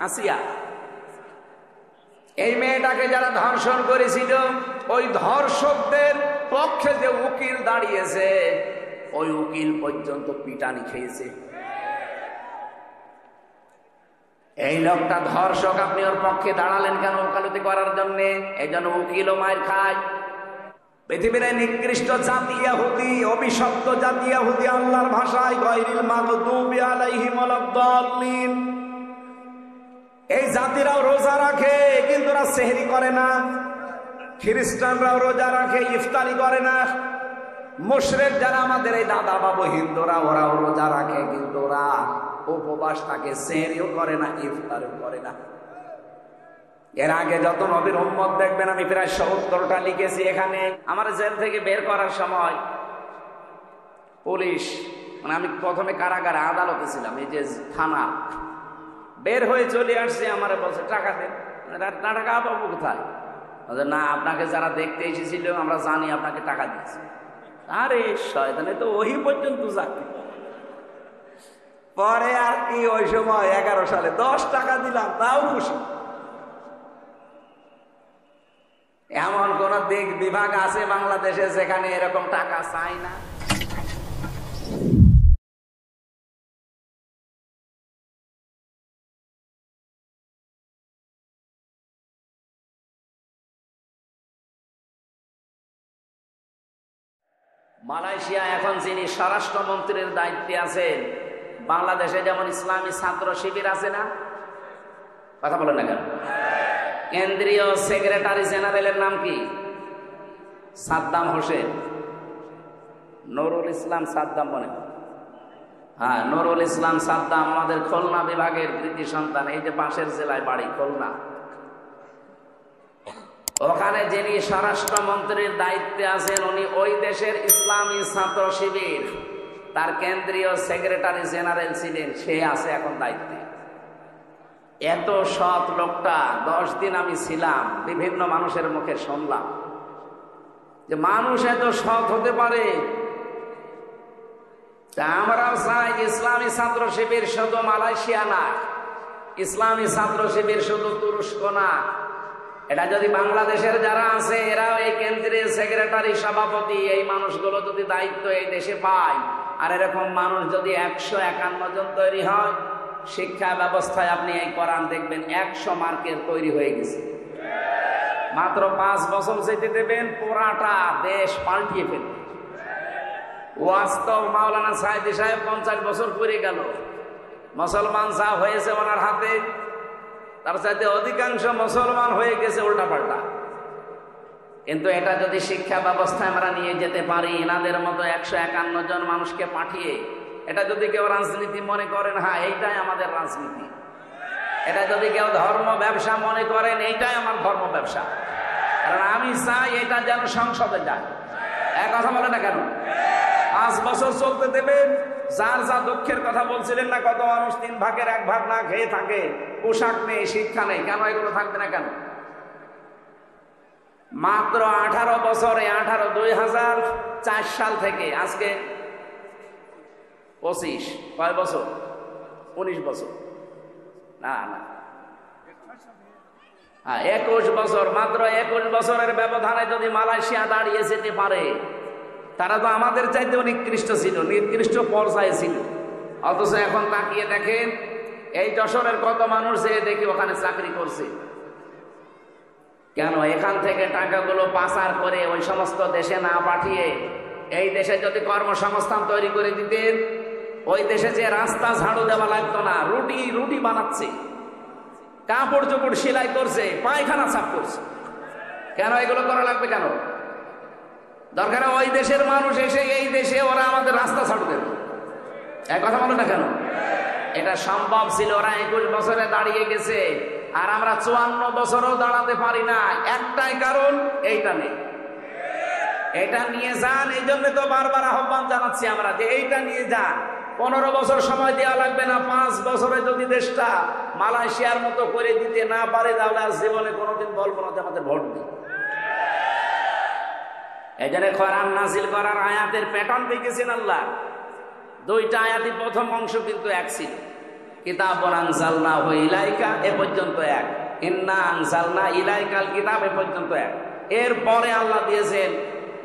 আসিয়া, এই মেয়েটাকে যারা ধর্ষণ করেছিল ওই ধর্ষকদের পক্ষে যে উকিল দাঁড়িয়েছে ওই উকিল পর্যন্ত পিটানি খেয়েছে। এই লোকটা ধর্ষক, আপনি ওর পক্ষে দাঁড়ালেন কেন ওকালতি করার জন্য? এই জন্য উকিলও মার খায়। পৃথিবীর নিকৃষ্ট জাতি ইহুদি, অভিশপ্ত জাতি ইহুদি, আল্লাহর ভাষায় গায়রিল মাগদুবি আলাইহিম ওয়ালাদ-দাল্লিন। এই জাতিরাও রোজা রাখে কিন্তু ওরা সেহরি করে না। খ্রিস্টানরাও রোজা রাখে, ইফতারি করে না। মুশরিক যারা আমাদের এই দাদা বাবু হিন্দুরা, ওরাও রোজা রাখে কিন্তু ওরা উপবাস থাকে, সেহরিও করে না, ইফতারিও করে না। এর আগে যত নবীর উম্মত দেখবেন, আমি প্রায় ৭০টা লিখেছি এখানে। আমার জেল থেকে বের করার সময় পুলিশ, মানে আমি প্রথমে কারাগারে আদালতে ছিলাম, এই যে থানা, বের হয়ে চলে আসছে, আমার বলছে টাকা দেন। টাকা পাবো কোথায়? না, আপনাকে যারা দেখতে এসেছিল আমরা জানি আপনাকে টাকা দিয়েছে। আরে শয়তানে তো ওই পর্যন্ত যাকে। পরে আর কি, ওই সময় 11 সালে 10 টাকা দিলাম, তাও খুশি। এমন কোন দিক বিভাগ আছে বাংলাদেশে যেখানে এরকম টাকা চাই না? মালয়েশিয়া এখন যিনি স্বরাষ্ট্রমন্ত্রীর দায়িত্বে আছেন, বাংলাদেশে যেমন ইসলামী ছাত্র শিবির আছে না, কথা বলেন না কেন? কেন্দ্রীয় সেক্রেটারি জেনারেলের নাম কি? সাদ্দাম হোসেন, নুরুল ইসলাম সাদ্দাম বলে। হ্যাঁ, নুরুল ইসলাম সাদ্দাম আমাদের খুলনা বিভাগের কৃতি সন্তান। এই যে পাশের জেলায় বাড়ি খুলনা, ওখানে যিনি স্বরাষ্ট্রমন্ত্রীর দায়িত্বে আছেন উনি ওই দেশের ইসলামী ছাত্র শিবির, তার কেন্দ্রীয় সেক্রেটারি জেনারেল ছিলেন, সে আছে এখন দায়িত্বে। এত সৎ লোকটা, 10 দিন আমি ছিলাম, বিভিন্ন মানুষের মুখে শুনলাম যে মানুষ এত সৎ হতে পারে। আমরাও চাই ইসলামী ছাত্র শিবির শুধু মালয়েশিয়া না, ইসলামী ছাত্র শিবির শুধু তুরস্ক না, এটা যদি বাংলাদেশের যারা আছে এরাও এই কেন্দ্রীয় সেক্রেটারি, সভাপতি, এই মানুষগুলো যদি দায়িত্ব এই দেশে পায়, আর এরকম মানুষ যদি 151 জন তৈরি হয়, শিক্ষা ব্যবস্থায় আপনি এই কোরআন দেখবেন 100 মার্কের তৈরি হয়ে গেছে। মাত্র 5 বছর যেতে দেবেন, পুরাটা দেশ পাল্টিয়ে ফেলবে। ওয়াস্তব মাওলানা সাইদি সাহেব 50 বছর পরে গেল, মুসলমান যা হয়েছে ওনার হাতে, তার চাইতে অধিকাংশ মুসলমান হয়ে গেছে উল্টাপাল্টা। কিন্তু এটা যদি শিক্ষা ব্যবস্থায় আমরা নিয়ে যেতে পারি, এনাদের মতো 151 জন মানুষকে পাঠিয়ে, এটা যদি কেউ রাজনীতি মনে করেন, হ্যাঁ এইটাই আমাদের রাজনীতি। এটা যদি কেউ ধর্ম ব্যবসা মনে করেন, এইটাই আমার ধর্ম ব্যবসা। কারণ আমি চাই এটা যেন সংসদে যায়। এক কথা বলে না কেন? 5 বছর চলতে দেবেন। যার যা দুঃখের কথা বলছিলেন না, কত মানুষ 3 ভাগের 1 ভাগ না খেয়ে থাকে, পোশাক নেই, শিক্ষা নেই, কেন এগুলো থাকবে না কেন? মাত্র 18 বছরে, 2004 সাল থেকে আজকে 25, কয় বছর? 19 বছর না, 21 বছর। মাত্র 21 বছরের ব্যবধানে যদি মালয়েশিয়া দাঁড়িয়ে যেতে পারে, তারা তো আমাদের চাইতে নিকৃষ্ট ছিল, নিকৃষ্ট পর্যায়ে ছিল। অথচ এখন তাকিয়ে দেখেন, এই যশোরের কত মানুষ যে দেখি ওখানে চাকরি করছে। কেন? এখান থেকে টাকাগুলো পাচার করে ওই সমস্ত দেশে না পাঠিয়ে এই দেশে যদি কর্মসংস্থান তৈরি করে দিতেন, ওই দেশে যে রাস্তা ঝাড়ু দেওয়া লাগতো না, রুটি বানাচ্ছে, কাপড় চোপড় সেলাই করছে, পায়খানা সাফ করছে। কেন এগুলো করা লাগবে? কেন দরকার? ওই দেশের মানুষ এসে এই দেশে ওরা আমাদের রাস্তা ঝাড়ু দেবে। এক কথা বলো না কেন? এটা সম্ভব ছিল, ওরা 21 বছরে দাঁড়িয়ে গেছে, আর আমরা 54 বছরও দাঁড়াতে পারি না। একটাই কারণ, এইটা নেই। এটা নিয়ে যান, এই জন্য তো বারবার আহ্বান জানাচ্ছি আমরা যে এইটা নিয়ে যান। 15 বছর সময় দেওয়া লাগবে না, 5 বছরে যদি দেশটা মালয়েশিয়ার মতো করে দিতে না পারে, তাহলে আর জীবনে কোনোদিন বলবো না যে আমাদের ভোট দিই। এই জন্য কোরআন নাজিল করার আয়াতের প্যাটার্ন দেখেছেন আল্লাহ। 2টা আয়াতই প্রথম অংশ কিন্তু এক ছিল, কিতাবুন আনজালনাহু ইলাইকা এ পর্যন্ত এক, ইন্না আনজালনা ইলাইকাল কিতাব এ পর্যন্ত এক। এরপরে আল্লাহ দিয়েছেন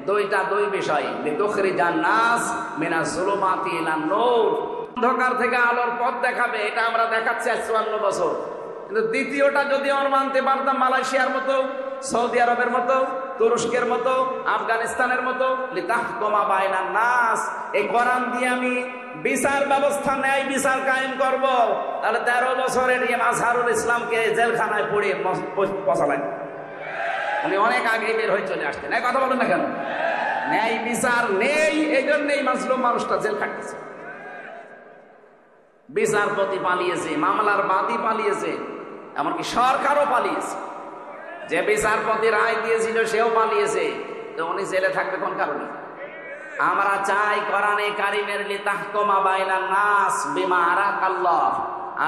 দুই বিষয়, লিতুখরিজান নাস মিনাজ যুলুমাতি ইলান নূর, অন্ধকার থেকে আলোর পথ দেখাবে। এটা আমরা দেখাচ্ছি 54 বছর। কিন্তু দ্বিতীয়টা যদি আমরা মানতে পারতাম, মালয়েশিয়ার মতো, সৌদি আরবের মতো, তুরস্কের মতো, আফগানিস্তানের মতো, লিতাহকুমা বাইনান নাস, এই কোরআন দিয়ে আমি বিচার ব্যবস্থা, ন্যায় বিচার কায়েম করব, তাহলে 13 বছরের আজহারুল ইসলামকে জেলখানায় পড়িয়ে পচালেন। উনি অনেক আগে বের হয়ে চলে আসতেন। এই কথা বলেন না কেন? ন্যায় বিচার নেই, এই জন্যই মাজলুম মানুষটা জেল খাটতেছে। বিচারপতি পালিয়েছে, মামলার বাদী পালিয়েছে, এমনকি সরকারও পালিয়েছে। যে বিচারপতি রায় দিয়েছিল সেও পালিয়েছে। তো উনি জেলে থাকবে কোন কারণে? আমরা চাই কোরআনে কারিমের লিতাহকুমা বাইনান নাস বিমা আরাকাল্লাহ,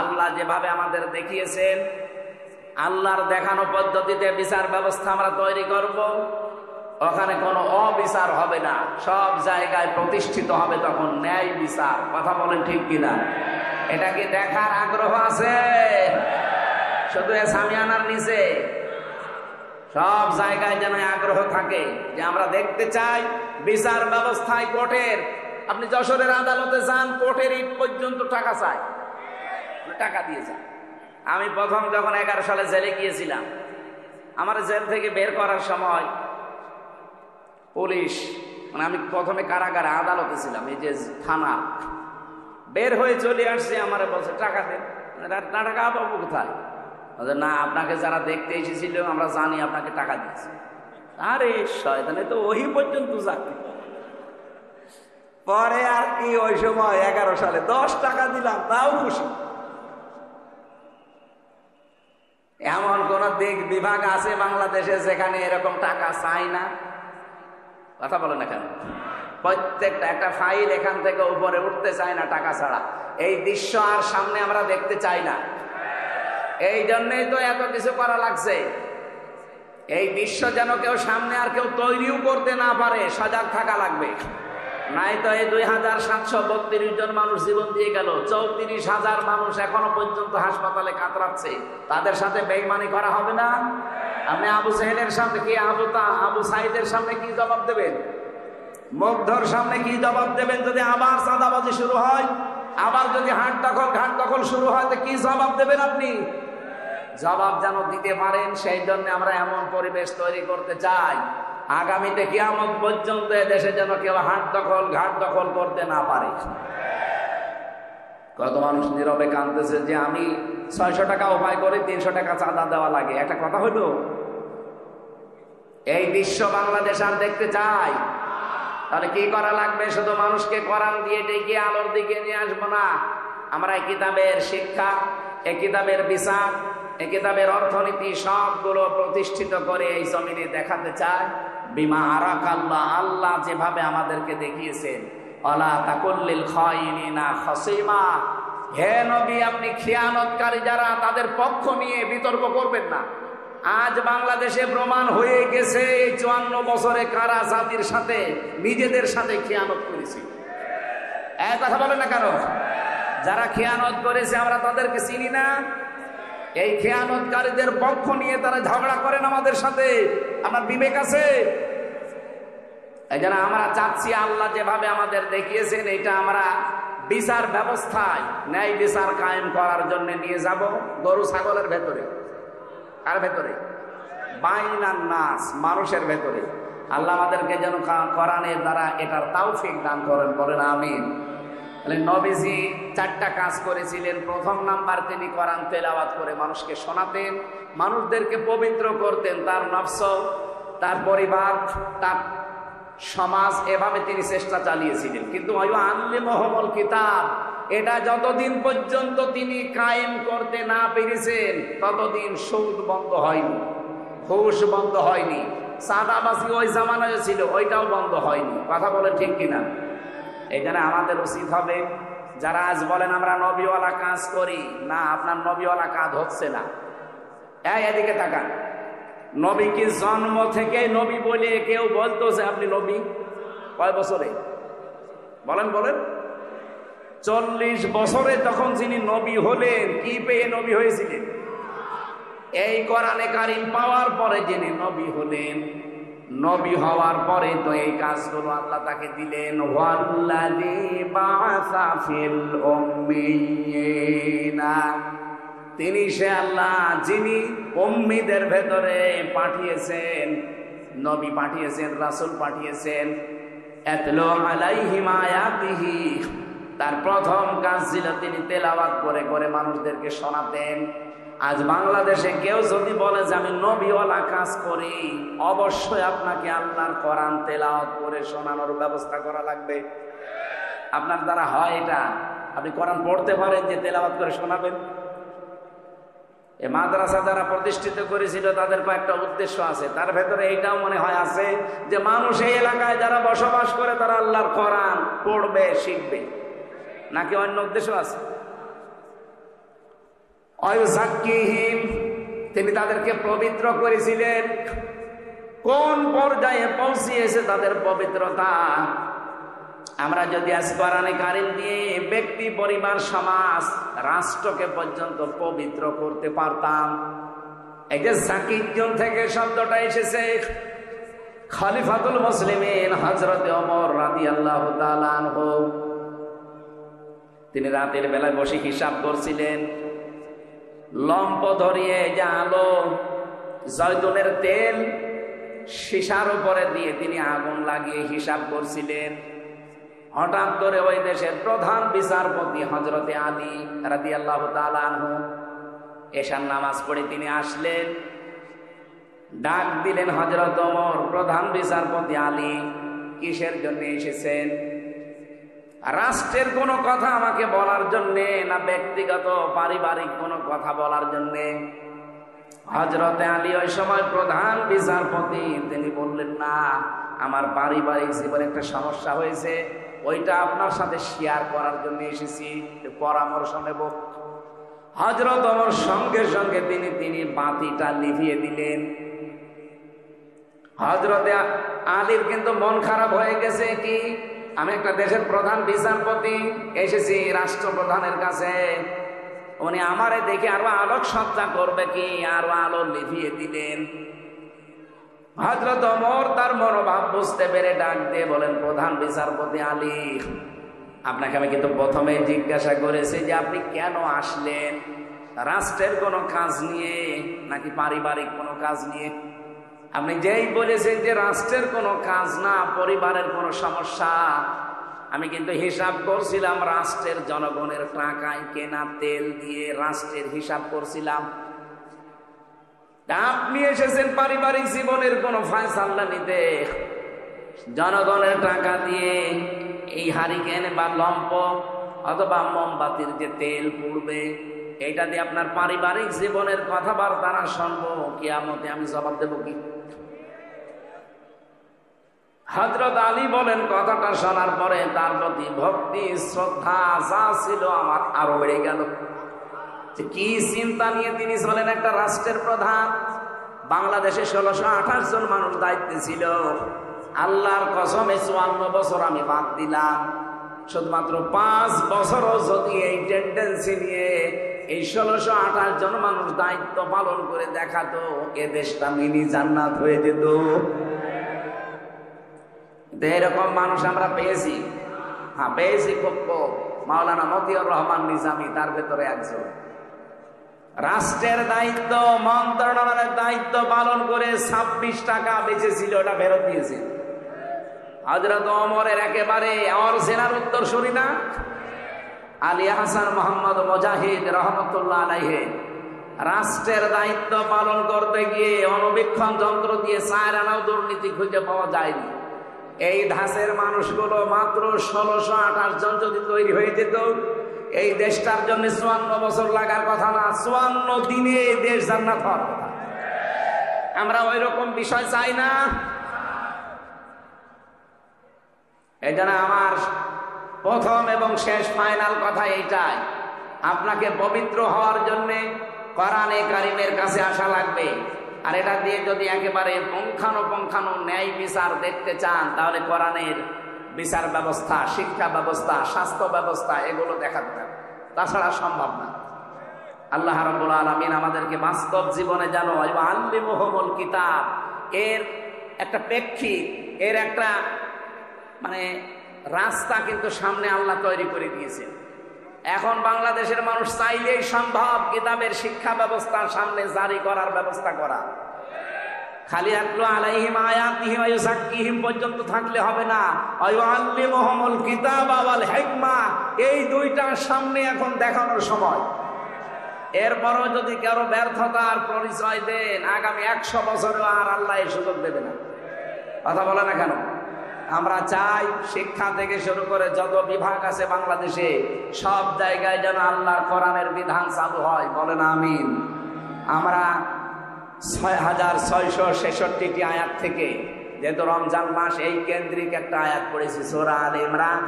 আল্লাহ যেভাবে আমাদের দেখিয়েছেন, আল্লাহর দেখানো পদ্ধতিতে বিচার ব্যবস্থা আমরা তৈরি করব। ওখানে কোনো অবিচার হবে না, সব জায়গায় প্রতিষ্ঠিত হবে তখন ন্যায় বিচার। কথা বলেন ঠিক কিনা? এটা কি দেখার আগ্রহ আছে? শুধু সামিয়ানার নিচে সব জায়গায় যেন আগ্রহ থাকে যে আমরা দেখতে চাই বিচার ব্যবস্থায় কোর্টের। আপনি যশোরের আদালতে যান, কোর্টের ইট পর্যন্ত টাকা চায়, টাকা দিয়ে যান। আমি প্রথম যখন 11 সালে জেলে গিয়েছিলাম, আমার জেল থেকে বের করার সময় পুলিশ, মানে আমি প্রথমে কারাগারে, আদালতে ছিলাম, এই যে থানা, বের হয়ে চলে আসছে, আমার বলছে টাকা দেন। টাকা পাবো কোথায়? না, আপনাকে যারা দেখতে এসেছিল আমরা জানি আপনাকে টাকা দিয়েছে। আরে শয়তানে তো ওই পর্যন্ত যাকে। পরে আর কি, ওই সময় 11 সালে 10 টাকা দিলাম, তাও খুশি। এমন কোন দিক বিভাগ আছে বাংলাদেশে যেখানে এরকম টাকা চাই না? কথা বলে না কেন? প্রত্যেকটা একটা ফাইল এখান থেকে উপরে উঠতে চায় না টাকা ছাড়া। এই দৃশ্য আর সামনে আমরা দেখতে চাই না। এই জন্যই তো এত কিছু করা লাগছে। এই দৃশ্য যেন কেউ সামনে আর কেউ তৈরিও করতে না পারে, সজাগ থাকা লাগবে। নাই তো এই 2732 জন মানুষ জীবন দিয়ে গেল, 34,000 মানুষ এখনো পর্যন্ত হাসপাতালে কাতরাচ্ছে। তাদের সাথে বেঈমানি করা হবে না? আপনি আবু সাহেলের সামনে কি, আবু সাইদের সামনে কি জবাব দেবেন? মুগ্ধর সামনে কি জবাব দেবেন? যদি আবার চাঁদাবাজি শুরু হয়, আবার যদি ঘাট দখল শুরু হয়, তো কি জবাব দেবেন আপনি? জবাব যেন দিতে পারেন, সেই জন্য আমরা এমন পরিবেশ তৈরি করতে চাই আগামীতে কিয়ামত পর্যন্ত দেশে যেন কেউ ঘাট দখল করতে না পারে। কত মানুষ নীরবে কাঁদতেছে যে আমি 600 টাকা উপায় করে 300 টাকা চাঁদা দেওয়া লাগে। একটা কথা হলো, এই দৃশ্য বাংলাদেশ আর দেখতে চাই। তাহলে কি করা লাগবে? শুধু মানুষকে কোরআন দিয়ে ডেকে আলোর দিকে নিয়ে আসবো না। আমরা এই কিতাবের শিক্ষা, এই কিতাবের বিচার, এই কিতাবের অর্থনীতি সবগুলো প্রতিষ্ঠিত করে এই জমিনে দেখাতে চায় বিমা আরাকাল্লাহ, আল্লাহ যেভাবে আমাদেরকে দেখিয়েছেন। ওয়ালা তাকুল্লিল খায়িনিনা খাসিমা, হে নবী আপনি খিয়ানতকারী যারা, তাদের পক্ষ নিয়ে বিতর্ক করবেন না। আজ বাংলাদেশে প্রমাণ হয়ে গেছে 54 বছরে কারা জাতির সাথে, নিজেদের সাথে খিয়ানত করেছে। এক কথা বলেন না কেন? যারা খিয়ানত করেছে আমরা তাদেরকে চিনি না? এই খেয়ানতকারীদের পক্ষ নিয়ে তারা ঝগড়া করেন আমাদের সাথে। আমার বিবেক আছে? এই জন্য আমরা চাচ্ছি আল্লাহ যেভাবে আমাদের দেখিয়েছেন, এটা আমরা বিচার ব্যবস্থায় ন্যায় বিচার কায়েম করার জন্য নিয়ে যাব। গরু ছাগলের ভেতরে, কার ভেতরে? বাইনান নাস, মানুষের ভেতরে। আল্লাহ আমাদেরকে যেন কোরআনের দ্বারা এটার তৌফিক দান করেন, বলেন আমিন। নবীজি 4টা কাজ করেছিলেন। প্রথম নাম্বার, তিনি কোরআন তেলাওয়াত করে মানুষকে শোনাতেন, মানুষদেরকে পবিত্র করতেন, তার নফস, তার পরিবার, তার সমাজ, এভাবে তিনি চেষ্টা চালিয়েছিলেন। কিন্তু আল্লিমুহুমুল কিতাব, এটা যতদিন পর্যন্ত তিনি কায়েম করতে না পেরেছেন ততদিন সুদ বন্ধ হয়নি, ঘুষ বন্ধ হয়নি, চাঁদাবাজি ওই জামানায় ছিল, ওইটাও বন্ধ হয়নি। কথা বলে ঠিক কিনা? এখানে আমাদের উচিত হবে, যারা আজ বলেন আমরা নবীওয়ালা কাজ করি না, আপনার নবীওয়ালা কাজ হচ্ছে না। এদিকে তাকান, নবী কি জন্ম থেকে নবী বলে কেউ বলতো যে আপনি নবী? কয় বছরে? বলেন বলেন। 40 বছরে তখন যিনি নবী হলেন, কি পেয়ে নবী হয়েছিলেন? এই কোরআনে কারিম পাওয়ার পরে যিনি নবী হলেন, নবী হওয়ার পরে তো এই কাজগুলো আল্লাহ তাকে দিলেন। ওয়াল্লাযী বাআসা ফিল উম্মিয়িনা, তিনি সে আল্লাহ যিনি উম্মীদের ভেতরে পাঠিয়েছেন, নবী পাঠিয়েছেন, রাসূল পাঠিয়েছেন। ইয়াতলু আলাইহিম আয়াতিহি, তার প্রথম কাজ ছিল তিনি তেলাওয়াত করে করে মানুষদেরকে শোনাতেন। আজ বাংলাদেশে কেউ যদি বলে যে আমি নবীওয়ালা কাজ করি, অবশ্যই আপনাকে আল্লাহর কোরআন তেলাওয়াত করে শোনানোর ব্যবস্থা করা লাগবে। আপনার দ্বারা হয় এটা? আপনি কোরআন পড়তে পারেন যে তেলাওয়াত করে শোনাবেন? এই মাদ্রাসা যারা প্রতিষ্ঠিত করেছিল তাদের কয়েকটা উদ্দেশ্য আছে, তার ভেতরে এইটাও মনে হয় আছে যে মানুষ এই এলাকায় যারা বসবাস করে তারা আল্লাহর কোরআন পড়বে, শিখবে, নাকি অন্য উদ্দেশ্য আছে? অয়ুযাক্কিহিম, তিনি তাদেরকে পবিত্র করেছিলেন। কোন পর্যায়ে পৌঁছিয়েছে তাদের পবিত্রতা? আমরা যদি আজ কোরআনে কারিম দিয়ে ব্যক্তি, পরিবার, সমাজ, রাষ্ট্রকে পর্যন্ত পবিত্র করতে পারতাম। এই যে যাকিয়্যুন থেকে শব্দটা এসেছে, খলিফাতুল মুসলিমিন হযরত ওমর রাদিয়াল্লাহু তাআলা আনহু, তিনি রাতের বেলায় বসে হিসাব করছিলেন। লম্প ধরিয়ে যে আলো, জয়তুনের তেল সীসার উপরে দিয়ে তিনি আগুন লাগিয়ে হিসাব করছিলেন। হঠাৎ করে ওই দেশের প্রধান বিচারপতি হযরতে আলী রাদিয়াল্লাহু তাআলা আনহু এশার নামাজ পড়ে তিনি আসলেন। ডাক দিলেন, হযরত ওমর, প্রধান বিচারপতি আলী, কিসের জন্য এসেছেন? রাষ্ট্রের কোনো কথা আমাকে বলার জন্যে, না ব্যক্তিগত পারিবারিক কোনো কথা বলার জন্যে? হযরতে আলী ওই সময় প্রধান বিচারপতি, তিনি বললেন, না, আমার পারিবারিক জীবনে একটা সমস্যা হয়েছে, ওইটা আপনার সাথে শেয়ার করার জন্য এসেছি, পরামর্শ নেব। হযরত ওমর সঙ্গে সঙ্গে তিনি বাতিটা নিভিয়ে দিলেন। হযরতে আলীর কিন্তু মন খারাপ হয়ে গেছে, কি আমি একটা দেশের প্রধান বিচারপতি, এসেছি রাষ্ট্রপ্রধানের কাছে, উনি আমারে দেখে আরো আলোকসজ্জা করবে কি, আরো আলো নিভিয়ে দিলেন। হযরত ওমর তার মনোভাব বুঝতে পেরে ডাক দিয়ে বলেন, প্রধান বিচারপতি আলী, আপনাকে আমি কিন্তু প্রথমে জিজ্ঞাসা করেছি যে আপনি কেন আসলেন, রাষ্ট্রের কোনো কাজ নিয়ে নাকি পারিবারিক কোনো কাজ নিয়ে? আপনি যেই বলেছেন যে রাষ্ট্রের কোনো কাজ না, পরিবারের কোনো সমস্যা, আমি কিন্তু হিসাব করছিলাম রাষ্ট্রের জনগণের টাকায় কেনা তেল দিয়ে রাষ্ট্রের হিসাব করছিলাম। আপনি এসেছেন পারিবারিক জীবনের কোন ফয়সালা নিতে, জনগণের টাকা দিয়ে এই হারিকেন বা লম্প অথবা মোমবাতির যে তেল পুড়বে, এটা দিয়ে আপনার পারিবারিক জীবনের কথাবার্তা না শুনবো, কিয়ামতে আমি জবাব দেব কি? হযরত আলী বলেন, কথাটা শোনার পরে তার প্রতি ভক্তি, শ্রদ্ধা যা ছিল আমার আরো বেড়ে গেল। কি চিন্তা নিয়ে তিনি চলেন, একটা রাষ্ট্রের প্রধান। বাংলাদেশে 1628 জন মানুষ দায়িত্বে ছিল। আল্লাহর কসমে 54 বছর আমি বাদ দিলাম, শুধুমাত্র 5 বছরও যদি এই টেন্ডেন্সি নিয়ে এই 1628 জন মানুষ দায়িত্ব পালন করে দেখাতো, এ দেশটা মিনি জান্নাত হয়ে যেত। এরকম মানুষ আমরা পেয়েছি, হ্যাঁ পেয়েছি খুব কম। মাওলানা মতিউর রহমান নিজামী তার ভেতরে একজন। রাষ্ট্রের দায়িত্ব, মন্ত্রণালয়ের দায়িত্ব পালন করে 26 টাকা বেঁচেছিল, ওটা ফেরত দিয়েছে। হযরত ওমরের একেবারে অরিজিনাল উত্তরসূরি না, আলী হাসান মোহাম্মদ মুজাহিদ রহমতুল্লাহ আলাইহি, রাষ্ট্রের দায়িত্ব পালন করতে গিয়ে অনুবীক্ষণ যন্ত্র দিয়ে 4 আনাও দুর্নীতি খুঁজে পাওয়া যায়নি। এই ধাঁচের মানুষগুলো মাত্র 1628 জন যদি তৈরি হয়ে যেত, এই দেশটার জন্য 54 বছর লাগার কথা না, 54 দিনে এই দেশ জান্নাত হওয়ার কথা। আমরা ওই রকম বিষয় চাই না। এই জন্য আমার প্রথম এবং শেষ ফাইনাল কথা এইটাই, আপনাকে পবিত্র হওয়ার জন্য কোরআনে কারিমের কাছে আসা লাগবে। আর এটা দিয়ে যদি একেবারে পুঙ্খানুপুঙ্খানু ন্যায় বিচার দেখতে চান, তাহলে কোরআনের বিচার ব্যবস্থা, শিক্ষা ব্যবস্থা, স্বাস্থ্য ব্যবস্থা এগুলো দেখাতে হবে, তাছাড়া সম্ভব না। আল্লাহ রাব্বুল আলামিন আমাদেরকে বাস্তব জীবনে যেন আল্লিমুহুমুল কিতাব এর একটা প্রেক্ষিত, এর একটা মানে রাস্তা কিন্তু সামনে আল্লাহ তৈরি করে দিয়েছেন। এখন বাংলাদেশের মানুষ চাইলেই সম্ভব কিতাবের শিক্ষা ব্যবস্থা সামনে জারি করার ব্যবস্থা করা। খালি আতলু আলাইহিম আয়াতিহি ওয়া ইউযাক্কিহিম পর্যন্ত থাকলে হবে না, ওয়া ইউআল্লিমুহুমুল কিতাবা ওয়াল হিকমা, এই দুইটার সামনে এখন দেখানোর সময়। এরপরও যদি কারো ব্যর্থতার পরিচয় দেন, আগামী 100 বছরেও আর আল্লাহ এই সুযোগ দেবে না। কথা বলে না কেন? আমরা চাই শিক্ষা থেকে শুরু করে যত বিভাগ আছে বাংলাদেশে সব জায়গায় যেন আল্লাহর কোরআনের বিধান চালু হয়। বলেন আমিন। আমরা 6666টি আয়াত থেকে, যেহেতু রমজান মাস, এই কেন্দ্রিক একটা আয়াত পড়েছি সূরা আলে ইমরান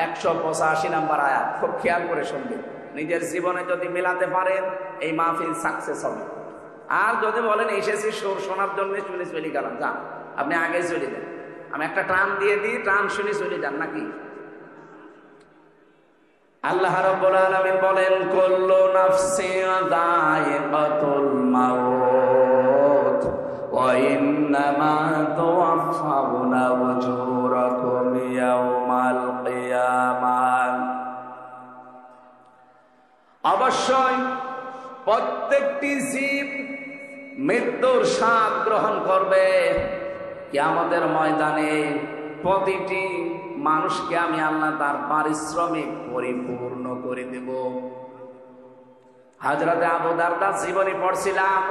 185 নম্বর আয়াত। খুব খেয়াল করে শুনবেন, নিজের জীবনে যদি মেলাতে পারেন এই মাহফিল সাকসেস হবে। আর যদি বলেন এসেছি সুর শোনার জন্য শুনে চলে গেলাম, যান আপনি আগে চলে যান, আমি একটা টান দিয়ে দিই, টান শুনে চলে যান নাকি? আল্লাহ রাব্বুল আলামিন বলেন কুল্লু নাফসিন যায়িকাতুল মাউত ওয়া ইন্নামা তুওয়াফাউনা উজুরাকুম ইয়াওমাল কিয়ামাহ। অবশ্যই প্রত্যেকটি জীব মৃত্যুর স্বাদ গ্রহণ করবে। কিয়ামতের ময়দানে প্রতিটি মানুষকে আমি আল্লাহ তার পারিশ্রমিক পরিপূর্ণ করে দেব। হযরতে আবু দারদা জীবনী পড়ছিলাম,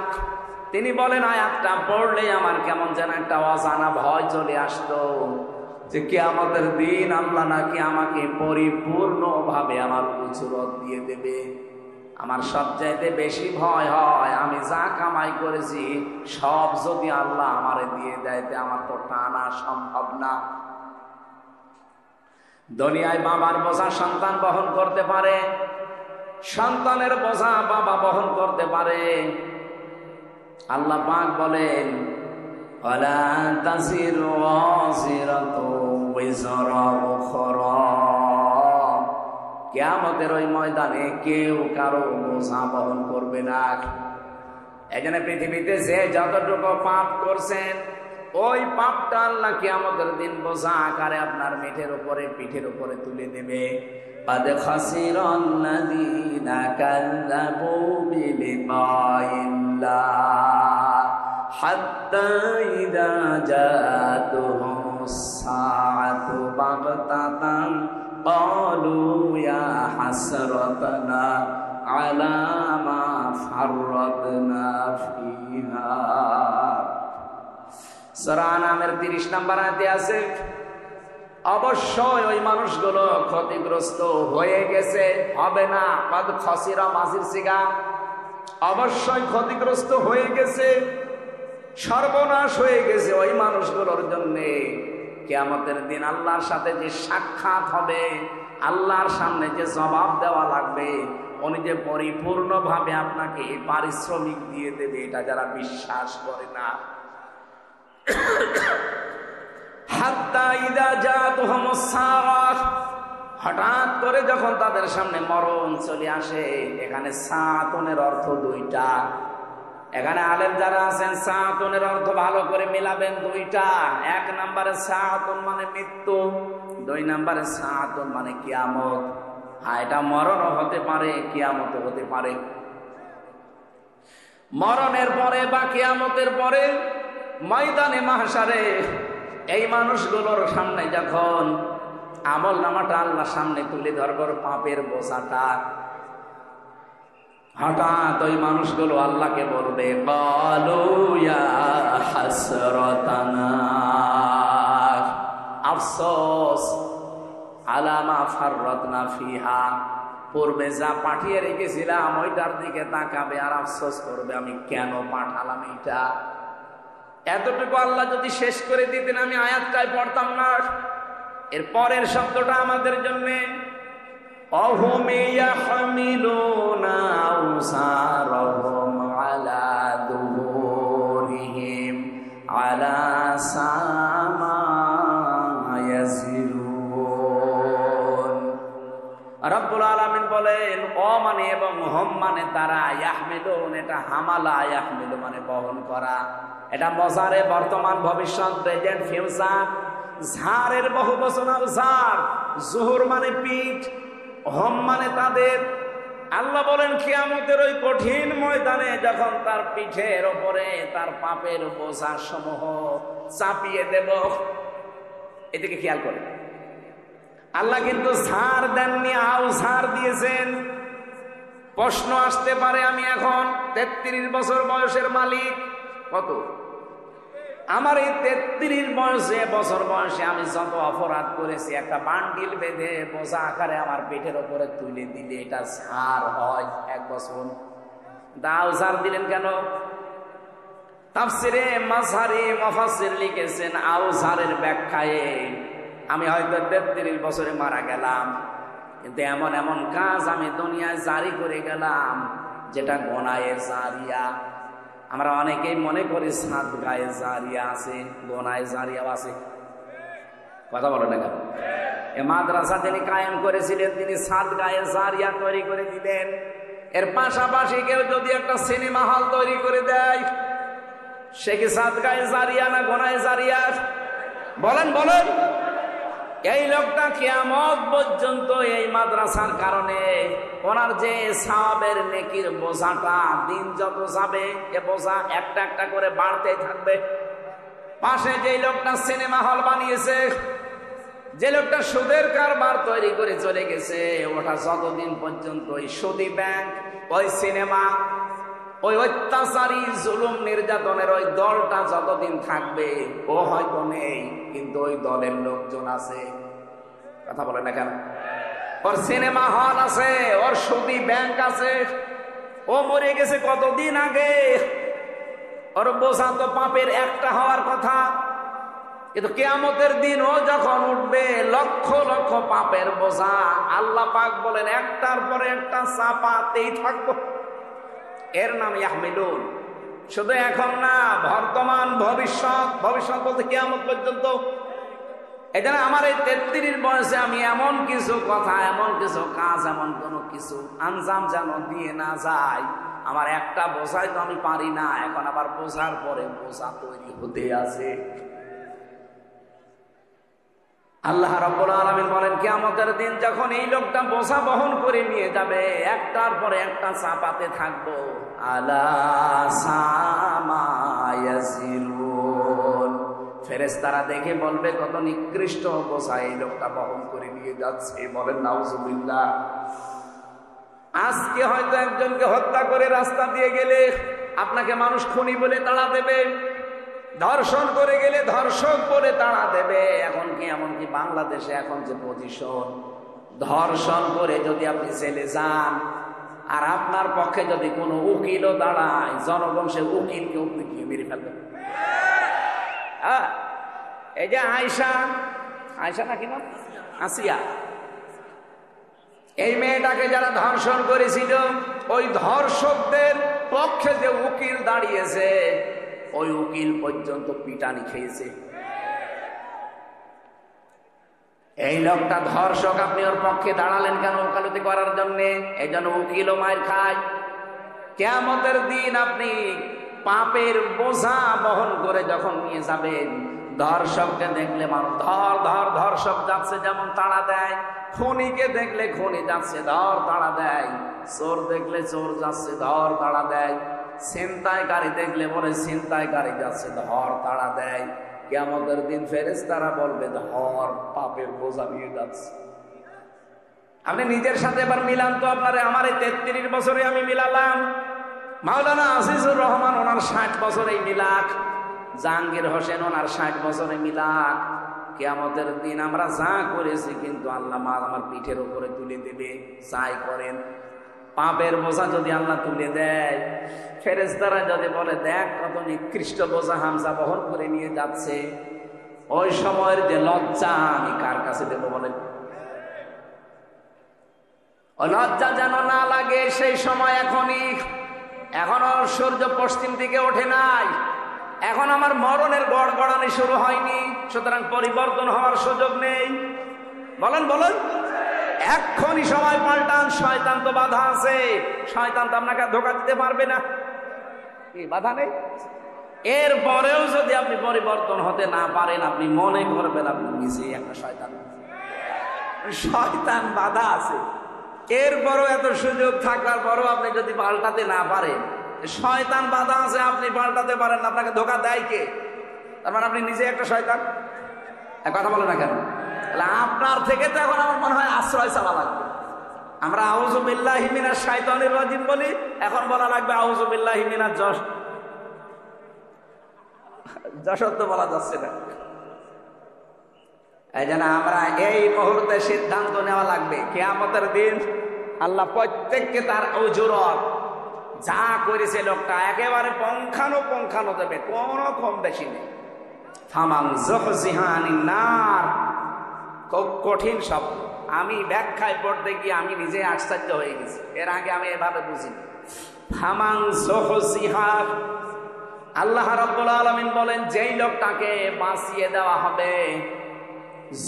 তিনি বলেন আয়াতটা পড়লে আমার কেমন যেন একটা অজানা ভয় চলে আসতো, যে কিয়ামতের দিন আল্লাহ নাকি আমাকে পরিপূর্ণভাবে আমার উজরত দিয়ে দেবে। আমার সবচাইতে বেশি ভয় হয় আমি যা কামাই করেছি সব যদি আল্লাহ আমারে দিয়ে দেয়, আমার তো টানা সম্ভব না। দুনিয়ায় বাবার বোঝা সন্তান বহন করতে পারে, সন্তানের বোঝা বাবা বহন করতে পারে। আল্লাহ পাক বলেন ওয়ালা তাসিরু ওয়াজিরাতু ওয়াজরা উখরা, কিয়ামতের ওই ময়দানে কেউ কারো বোঝা বহন করবে না। এখানে পৃথিবীতে যে যতটুকু পাপ করছেন ওই পাপটা আল্লাহ কিয়ামতের দিন বোঝা আকারে আপনার পিঠের উপরে তুলে দেবে। قد خسر الذين كذبوا بلقاء الله حتى إذا جاءتهم الساعة بغتة قالوا يا حسرتنا على ما فرطنا فيها। সূরা আনামের 30 নম্বর আয়াতে আছে, অবশ্যই ওই মানুষগুলো ক্ষতিগ্রস্ত হয়ে গেছে, হবে না। কদ খসিরা মাজির সিগা, অবশ্যই ক্ষতিগ্রস্ত হয়ে গেছে, সর্বনাশ হয়ে গেছে ওই মানুষগুলোর জন্য। কিয়ামতের দিন আল্লাহর সাথে যে সাক্ষাৎ হবে, আল্লাহর সামনে যে জবাব দেওয়া লাগবে, উনি যে পরিপূর্ণভাবে আপনাকে পারিশ্রমিক দিয়ে দেবে, এটা যারা বিশ্বাস করে না। হঠাৎ করে যখন তাদের সামনে মরণ চলে আসে, এখানে সাআতুনের অর্থ দুইটা। এখানে আলেম যারা আছেন সাআতুনের অর্থ ভালো করে মিলাবেন দুইটা। 1 নম্বরে সাআতুন মানে মৃত্যু, 2 নম্বরে সাআতুন মানে কিয়ামত। এটা মরণও হতে পারে, কিয়ামতও হতে পারে। মরণের পরে বা কিয়ামতের পরে ময়দানে মাহশারে এই মানুষগুলোর সামনে যখন আমল নামাটা আল্লাহর সামনে তুলে ধরবার পাপের বোঝাটা, হঠাৎ ওই মানুষগুলো আল্লাহকে বলবে ক্বালু ইয়া হাসরাতানা, আফসোস আলা মা ফাররাতনা ফিহা, পূর্বে যা পাঠিয়ে রেখেছিলাম ওইটার দিকে তাকাবে আর আফসোস করবে আমি কেন পাঠালাম এটা। এতটুকু আল্লাহ যদি শেষ করে দিতেন আমি আয়াতটাই পড়তাম না। এর পরের শব্দটা আমাদের জন্য, অহুম ইয়াহমিলুনা আওসারহুম আলা দুহুরিহিম আলা সামা ইয়াজিরুন। মানে এবং হম মানে তারা, ইয়াহমিলুন এটা হামালা, ইয়াহমিলু মানে বহন করা। এটা মজারে বর্তমান ভবিষ্যৎ প্রেজেন্ট ফিউচার। ঝাড়ের বহু বচন ঝাড়, জুহুর মানে পিঠ, হম মানে তাদের। আল্লাহ বলেন কিয়ামতের ওই কঠিন ময়দানে যখন তার পিঠের ওপরে তার পাপের বোঝা সমূহ চাপিয়ে দেব। এদিকে খেয়াল করে, আল্লাহ কিন্তু ঝাড় দেননি, আও ঝাড় দিয়েছেন। প্রশ্ন আসতে পারে, আমি এখন 33 বছর বয়সের মালিক। কত? আমার এই 33 বছর বয়সে আমি যত অপরাধ করেছি, একটা বান্ডিল বেঁধে বোঝা আকারে আমার পেটের ওপরে তুলে দিলে এটা ঝাড় হয় 1 বছর। দাও ঝাড় দিলেন কেন? তাফসিরে মাযহারি মুফাসসির লিখেছেন, আও ঝাড়ের ব্যাখ্যায় আমি হয়তো 33 বছরে মারা গেলাম, কিন্তু এমন এমন কাজ আমি দুনিয়ায় জারি করে গেলাম যেটা গোনায়ে জারিয়া। আমরা অনেকেই মনে করি সাদগায়ে জারিয়া আছে, গোনায়ে জারিয়াও আছে। কথা বলো না কেন? এই মাদ্রাসা তিনি কায়েম করেছিলেন, তিনি সাদগায়ে জারিয়া তৈরি করে দিলেন। এর পাশাপাশি কেউ যদি একটা সিনেমা হল তৈরি করে দেয়, সে কি সাদগায়ে জারিয়া না গোনায়ে জারিয়া? বলেন বলেন। এই লোকটা কিয়ামত পর্যন্ত এই মাদ্রাসার কারণে ওনার যে সওয়াবের নেকির বোঝাটা দিন যত যাবে এ বোঝা একটা একটা করে বাড়তেই থাকবে। পাশে যে লোকটা সিনেমা হল বানিয়েছে, যে লোকটা সুদের কারবার তৈরি করে চলে গেছে, ওটা যতদিন পর্যন্ত ওই সুদী ব্যাংক, ওই সিনেমা, ওই অত্যাচারী জুলুম নির্যাতনের ওই দলটা যতদিন থাকবে, ও হয়তো নেই কিন্তু ওই দলের লোকজন আছে। কথা বলে না কেন? ওর সিনেমা হল আছে, ওর সুদী ব্যাংক আছে। ও মরে গেছে কতদিন আগে, ওর বোঝা তো পাপের একটা হওয়ার কথা, কিন্তু কিয়ামতের দিন ও যখন উঠবে লক্ষ লক্ষ পাপের বোঝা, আল্লাহ পাক বলেন একটার পরে একটা চাপাতেই থাকবো। এর নাম ইয়াহমিলুন। শুধু এখন না, বর্তমান ভবিষ্যৎ, ভবিষ্যৎ বলতে কিয়ামত পর্যন্ত। এই জন্য আমার এই 33 বয়সে আমি এমন কিছু কথা, এমন কিছু কাজ, এমন কোনো কিছু আঞ্জাম যেন দিয়ে না যায়। আমার একটা বোঝাই তো আমি পারি না, এখন আবার বোঝার পরে বোঝা তৈরি হতে আছে। আল্লাহ রাব্বুল আলামিন বলেন কিয়ামতের দিন যখন এই লোকটা বোঝা বহন করে নিয়ে যাবে, একটার পরে একটা চাপাতে থাকবো। আলা সামা ইয়াসিরুন, ফেরেশতারা দেখে বলবে কত নিকৃষ্ট বোঝা এই লোকটা বহন করে নিয়ে যাচ্ছে। বলেন নাউজুবিল্লাহ। আজকে হয়তো একজনকে হত্যা করে রাস্তা দিয়ে গেলে আপনাকে মানুষ খুনি বলে তাড়া দেবে, ধর্ষণ করে গেলে ধর্ষক বলে তাড়া দেবে। এমনকি বাংলাদেশে এখন যে পজিশন, ধর্ষণ করে যদি আপনি জেলে যান আর আপনার পক্ষে যদি কোনো উকিলও দাঁড়ায়, জনগণ সে উকিলকে উকিলকে মেরে ফেলবে। এই যে আয়শা নাকি না, আসিয়া, এই মেয়েটাকে যারা ধর্ষণ করেছিল, ওই ধর্ষকদের পক্ষে যে উকিল দাঁড়িয়েছে, ওই উকিল পর্যন্ত পিটানি খেয়েছে। এই লোকটা ধর্ষক, আপনি ওর পক্ষে দাঁড়ালেন কেন? ওকালতি করার জন্যে। এই জন্য উকিলও মায়ের খায়। কিয়ামতের দিন আপনি পাপের বোঝা বহন করে যখন নিয়ে যাবেন, ধর্ষককে দেখলে মানুষ ধর ধর, ধর্ষক যাচ্ছে যেমন তাড়া দেয়, খুনিকে দেখলে খুনি যাচ্ছে ধর তাড়া দেয়, চোর দেখলে চোর যাচ্ছে ধর তাড়া দেয়, ছিনতাইকারী দেখলে বলে ছিনতাইকারী যাচ্ছে ধর তাড়া দেয়। কিয়ামতের দিন ফেরেশতারা বলবে ধর, পাপের বোঝা নিয়ে যাচ্ছে। আপনি নিজের সাথে এবার মিলান তো। আপনারে আমার এই 33 বছরে আমি মিলালাম, মাওলানা আজিজুর রহমান ওনার 60 বছরে মিলাক, জাহাঙ্গীর হোসেন ওনার 60 বছরে মিলাক। কিয়ামতের দিন আমরা যা করেছি কিন্তু আল্লাহ আমার পিঠের উপরে তুলে দেবে। যাই করেন, পাপের বোঝা যদি আল্লাহ তুলে দেয়, ফেরেশতারা যদি বলে দেখ কত নিকৃষ্ট বোঝা হামজা বহন করে নিয়ে যাচ্ছে, ওই সময়ের যে লজ্জা আমি কার কাছে দেবো বলেন? ও লজ্জা যেন না লাগে সেই সময় এখনই। এখনো সূর্য পশ্চিম দিকে ওঠে নাই, এখন আমার মরণের গড়গড়ানি শুরু হয়নি, সুতরাং পরিবর্তন হওয়ার সুযোগ নেই। বলেন বলেন। এক্ষুনি সময় পাল্টান, শয়তান তো বাধা আছে, শয়তান তো আপনাকে ধোঁকা দিতে পারবে না, কি বাধা নেই। এরপরেও যদি আপনি পরিবর্তন হতে না পারেন, আপনি মনে করবেন আপনি নিজেই একটা শয়তান, শয়তান বাধা আছে। এরপরও এত সুযোগ থাকার পরও আপনি যদি পাল্টাতে না পারেন, শয়তান বাধা আছে, আপনি পাল্টাতে পারেন না, আপনাকে ধোঁকা দেয় কে? তার মানে আপনি নিজে একটা শয়তান। কথা বলে না কেন? আপনার থেকে তো এখন আমার মনে হয় আশ্রয় চাওয়া লাগবে। আমরা আউযু বিল্লাহি মিনাশ শাইতানির রাজিম বলি, এখন বলা লাগবে আউযু বিল্লাহি মিনাজ যশোর তো বলা যাচ্ছে না। এই জন্য আমরা এই মুহূর্তে সিদ্ধান্ত নেওয়া লাগবে, কিয়ামতের দিন আল্লাহ প্রত্যেককে তার উজুরত যা করেছে লোকটা একেবারে পঙ্খানো দেবে, কোনো কম বেশি নেই। ফামান যুহজিহা আনিন নার, খুব কঠিন শব্দ। আমি ব্যাখ্যায় পড়তে গিয়ে আমি নিজে আশ্চর্য হয়ে গেছি, এর আগে আমি এভাবে বুঝিনি। ফামান যুহজিহা, আল্লাহ রাব্বুল আলামিন বলেন যেই লোকটাকে বাঁচিয়ে দেওয়া হবে,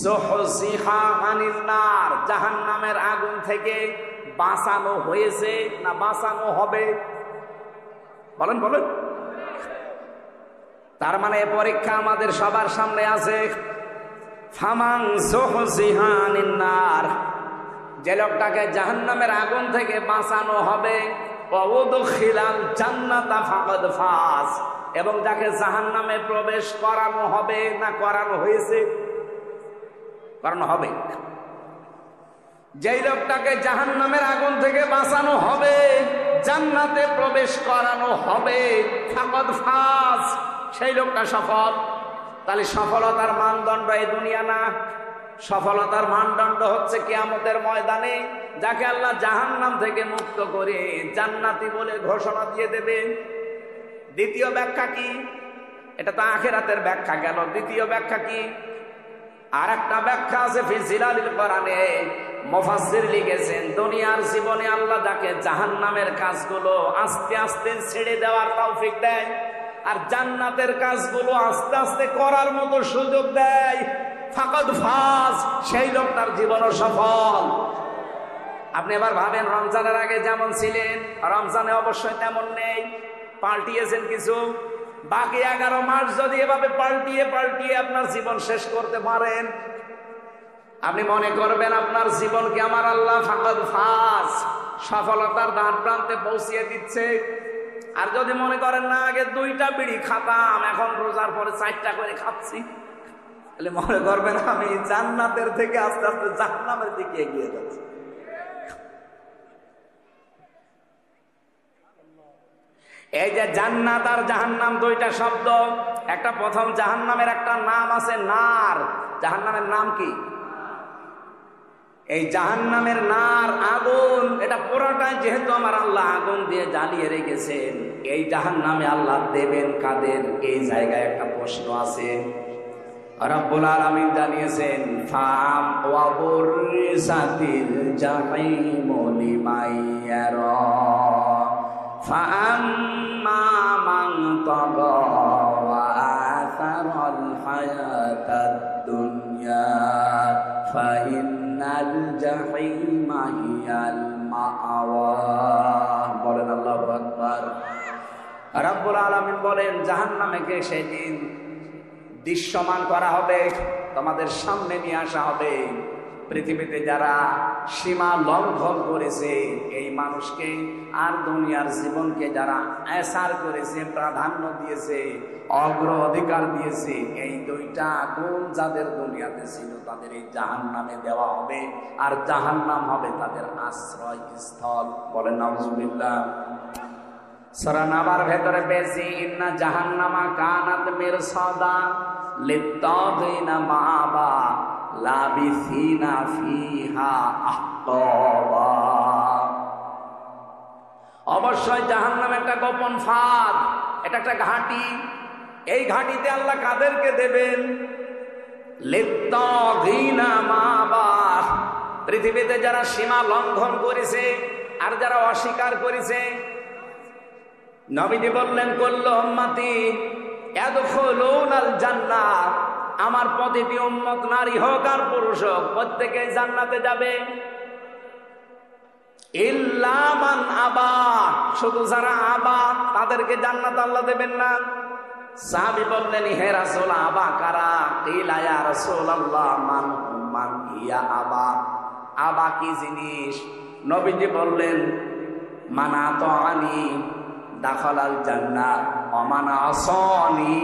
যুহজিহা আনিন নার, জাহান্নামের আগুন থেকে বাঁচানো হয়েছে না বাঁচানো হবে? বলেন বলেন। তার মানে পরীক্ষা আমাদের সবার সামনে আছে। ফামান যুহজিহা আনিন নার, যে লোকটাকে জাহান্নামের আগুন থেকে বাঁচানো হবে, ওয়া উদখিলাল জান্নাতা ফাকাদ ফাজ, এবং যাকে জাহান্নামে প্রবেশ করানো হবে না করানো হয়েছে? করানো হবে। যেই লোকটাকে জাহান্নামের আগুন থেকে বাঁচানো হবে, জান্নাতে প্রবেশ করানো হবে, ফাকাদ ফাজ, সেই লোকটা সফল। তাহলে সফলতার মানদণ্ড এই দুনিয়া না, সফলতার মানদণ্ড হচ্ছে কিয়ামতের ময়দানে যাকে আল্লাহ জাহান্নাম থেকে মুক্ত করে জান্নাতি বলে ঘোষণা দিয়ে দেবেন। দ্বিতীয় ব্যাখ্যা কি? এটা তো আখিরাতের ব্যাখ্যা গেল। দ্বিতীয় ব্যাখ্যা কি? আর একটা ব্যাখ্যা আছে ফি জিলালিল কোরআনে, মুফাসসির লিখেছেন দুনিয়ার জীবনে আল্লাহ যাকে জাহান্নামের কাজগুলো আস্তে আস্তে ছেড়ে দেওয়ার তৌফিক দেয়, আর জান্নাতের কাজগুলো আস্তে আস্তে করার মতো সুযোগ দেয়, ফাকাদ ফাজ, সেই লোকটার জীবনও সফল। আপনি এবার ভাবেন, রমজানের আগে যেমন ছিলেন, রমজানে অবশ্যই তেমন নেই, পাল্টিয়েছেন কিছু। বাকি 11 মাস যদি এভাবে পাল্টিয়ে পাল্টিয়ে আপনার জীবন শেষ করতে পারেন, আপনি মনে করবেন আপনার জীবনকে আমার আল্লাহ ফাকাদ ফাজ, সফলতার দ্বার প্রান্তে পৌঁছিয়ে দিচ্ছে। আর যদি মনে করেন না, আগে 2টা বিড়ি খাতাম, এখন রোজার পরে 4টা করে খাচ্ছি, তাহলে মনে করবেন আমি জান্নাতের থেকে আস্তে আস্তে জাহান্নামের দিকে এগিয়ে যাচ্ছি। এই যে জান্নাত আর জাহান্নাম 2টা শব্দ, একটা প্রথম জাহান্নামের একটা নাম আছে নার। জাহান্নামের নাম কি? এই জাহান্নামের নার, আগুন, এটা পুরোটাই যেহেতু আমার আল্লাহ আগুন দিয়ে জ্বালিয়ে রেখেছেন, এই জাহান্নামে আল্লাহ দেবেন কাদের? এই জায়গায় একটা প্রশ্ন আছে। রব্বুল আলামিন জানিয়েছেন ফাম ওয়া বুরসাতিল জাহিমু লিমাইয়ারা ফাআম্মা মান তাগা ওয়া আসারাল হায়াতাদ দুনিয়া ফাইন্নাল জাহিমা হিয়াল মাআওয়া। বলেন আল্লাহু আকবার। রব্বুল আলামিন বলেন জাহান্নামকে সেদিন দৃশ্যমান করা হবে, তোমাদের সামনে নিয়ে আসা হবে। পৃথিবীতে যারা সীমা লঙ্ঘন করেছে এই মানুষকে, আর দুনিয়ার জীবনকে যারা এসার করেছে, প্রাধান্য দিয়েছে, অগ্রাধিকার দিয়েছে, এই 2টা গুণ যাদের দুনিয়াতে ছিল তাদের এই জাহান্নামে দেওয়া হবে, আর জাহান্নাম হবে তাদের আশ্রয় স্থল। বলেন নাউজুবিল্লাহ। সূরা নাবার ভেতরে পেয়েছি ইন্না জাহান্নামা কানাত মিরসাদা লিত্তাগিনা মাআবা লাবিসিনা ফিহা আহকাবা। অবশ্যই জাহান্নাম একটা গোপন ফাঁদ, এটা একটা ঘাঁটি। এই ঘাঁটিতে আল্লাহ কাদেরকে দেবেন? লিত্তাগিনা মাআবা, পৃথিবীতে যারা সীমা লঙ্ঘন করেছে আর যারা অস্বীকার করেছে। নবীজি বললেন কুল্লু উম্মতি ইয়াদখুলুনাল জান্নাহ, আমার প্রতিটি উম্মত নারী হোক আর পুরুষ হোক প্রত্যেকেই জান্নাতে যাবে। ইল্লা মান আবা, শুধু যারা আবা তাদেরকে জান্নাত আল্লাহ দেবেন না। সাহাবী বললেন, হে রাসূল, আবা কারা? কিলা ইয়া রাসূলুল্লাহ মান ইয়া আবা। আবা কি জিনিস? নবীজি বললেন, মান আতাআনি দাখালাল জান্নাহ ওয়া মান আসানি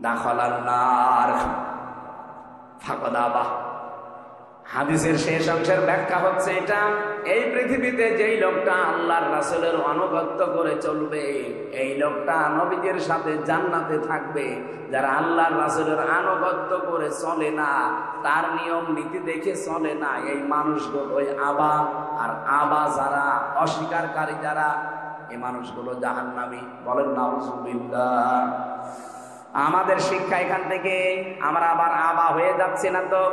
দাখালান নার ফাকাদ আবা। হাদিসের শেষ অংশের ব্যাখ্যা হচ্ছে এটা, এই পৃথিবীতে যেই লোকটা আল্লাহর রাসূলের আনুগত্য করে চলবে, এই লোকটা নবীজির সাথে জান্নাতে থাকবে। যারা আল্লাহর রাসূলের আনুগত্য করে চলে না, তার নিয়ম নীতি দেখে চলে না, এই মানুষগুলো ওই আবা। আর আবা যারা, অস্বীকারী যারা, এই মানুষগুলো জাহান্নামী। বলেন নাউযুবিল্লাহ। আমাদের শিক্ষা এখান থেকে আমরা আবার আবা হয়ে যাচ্ছে না তো?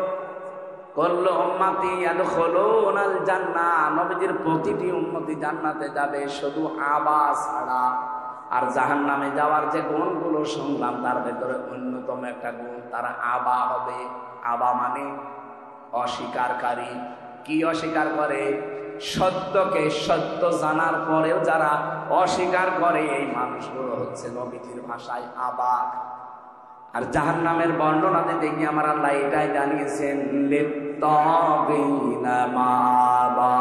কুল্লু উম্মতি ইয়াদখুলুনাল জান্নাহ, নবীজির প্রতিটি উম্মতি জান্নাতে যাবে, শুধু আবা ছাড়া। আর জাহান্নামে যাওয়ার যে গুণগুলো শুনলাম, তার ভেতরে অন্যতম একটা গুণ, তারা আবা হবে। আবা মানে অস্বীকারী। কি অস্বীকার করে? সত্যকে সত্য জানার পরেও যারা অস্বীকার করে, এই মানুষগুলো হচ্ছে নবীজির ভাষায় আবা। আর জাহান্নামের বর্ণনাতে দেখি আমার আল্লাহ এটাই জানিয়েছেন, লিত্তাগিনা মাআবা।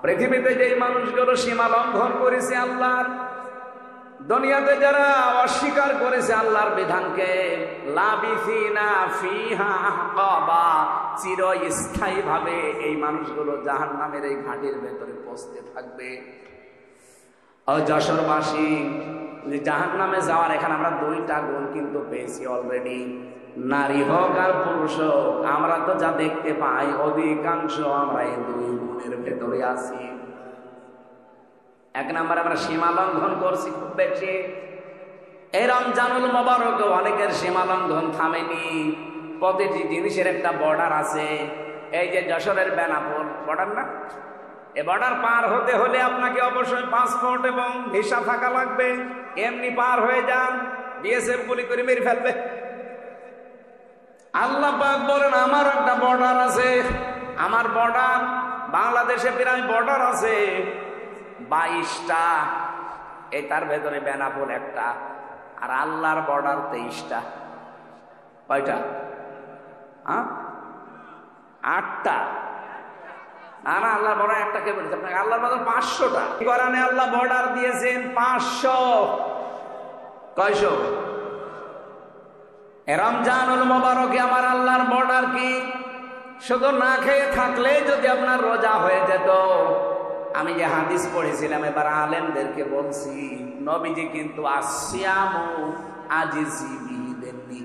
পৃথিবীতে যে মানুষগুলো সীমা লঙ্ঘন করেছে আল্লাহর, দুনিয়াতে যারা অস্বীকার করেছে আল্লাহর বিধানকে, লাবিসিনা ফিহা আহকাবা, চিরস্থায়ী ভাবে এই মানুষগুলো জাহান্নামের এই ঘাটির ভেতরে পৌঁছতে থাকবে। ও যশোরবাসী, জাহান্নামে যাওয়ার এখানে আমরা দুইটা গুণ কিন্তু পেয়েছি অলরেডি। নারী হোক আর পুরুষ হোক, আমরা তো যা দেখতে পাই অধিকাংশ আমরা এই দুই গুণের ভেতরে আছি। এক নম্বরে আমরা সীমা লঙ্ঘন করছি খুব বেশি। এই রমজানুল মোবারক অনেকের সীমা লঙ্ঘন থামেনি। প্রতিটি জিনিসের একটা বর্ডার আছে। এই যে যশোরের বেনাপোল বর্ডার না, এ বর্ডার পার হতে হলে আপনাকে অবশ্যই পাসপোর্ট এবং ভিসা থাকা লাগবে। এমনি পার হয়ে যান, বিএসএফ গুলি করে মেরে ফেলবে। আল্লাহ পাক বলেন, আমার একটা বর্ডার আছে। আমার বর্ডার, বাংলাদেশে প্রায় বর্ডার আছে 22টা। এই তার ভেতরে বেনাপোল একটা। আর আল্লাহর বর্ডার 23টা। কয়টা? 8টা। না না, আল্লাহ বর্ডার একটা কে বলেছে আপনাকে? আল্লাহর বর্ডার 500টা। কোরআনে আল্লাহ বর্ডার দিয়েছেন 500। কয়শো? রমজানুল মোবারকে আমার আল্লাহর বর্ডার কি? শুধু না খেয়ে থাকলে যদি আপনার রোজা হয়ে যেত। আমি যে হাদিস পড়েছিলাম, এবার আলেমদেরকে বলছি, নবীজি কিন্তু আসিয়ামু আজিজিবি দেননি,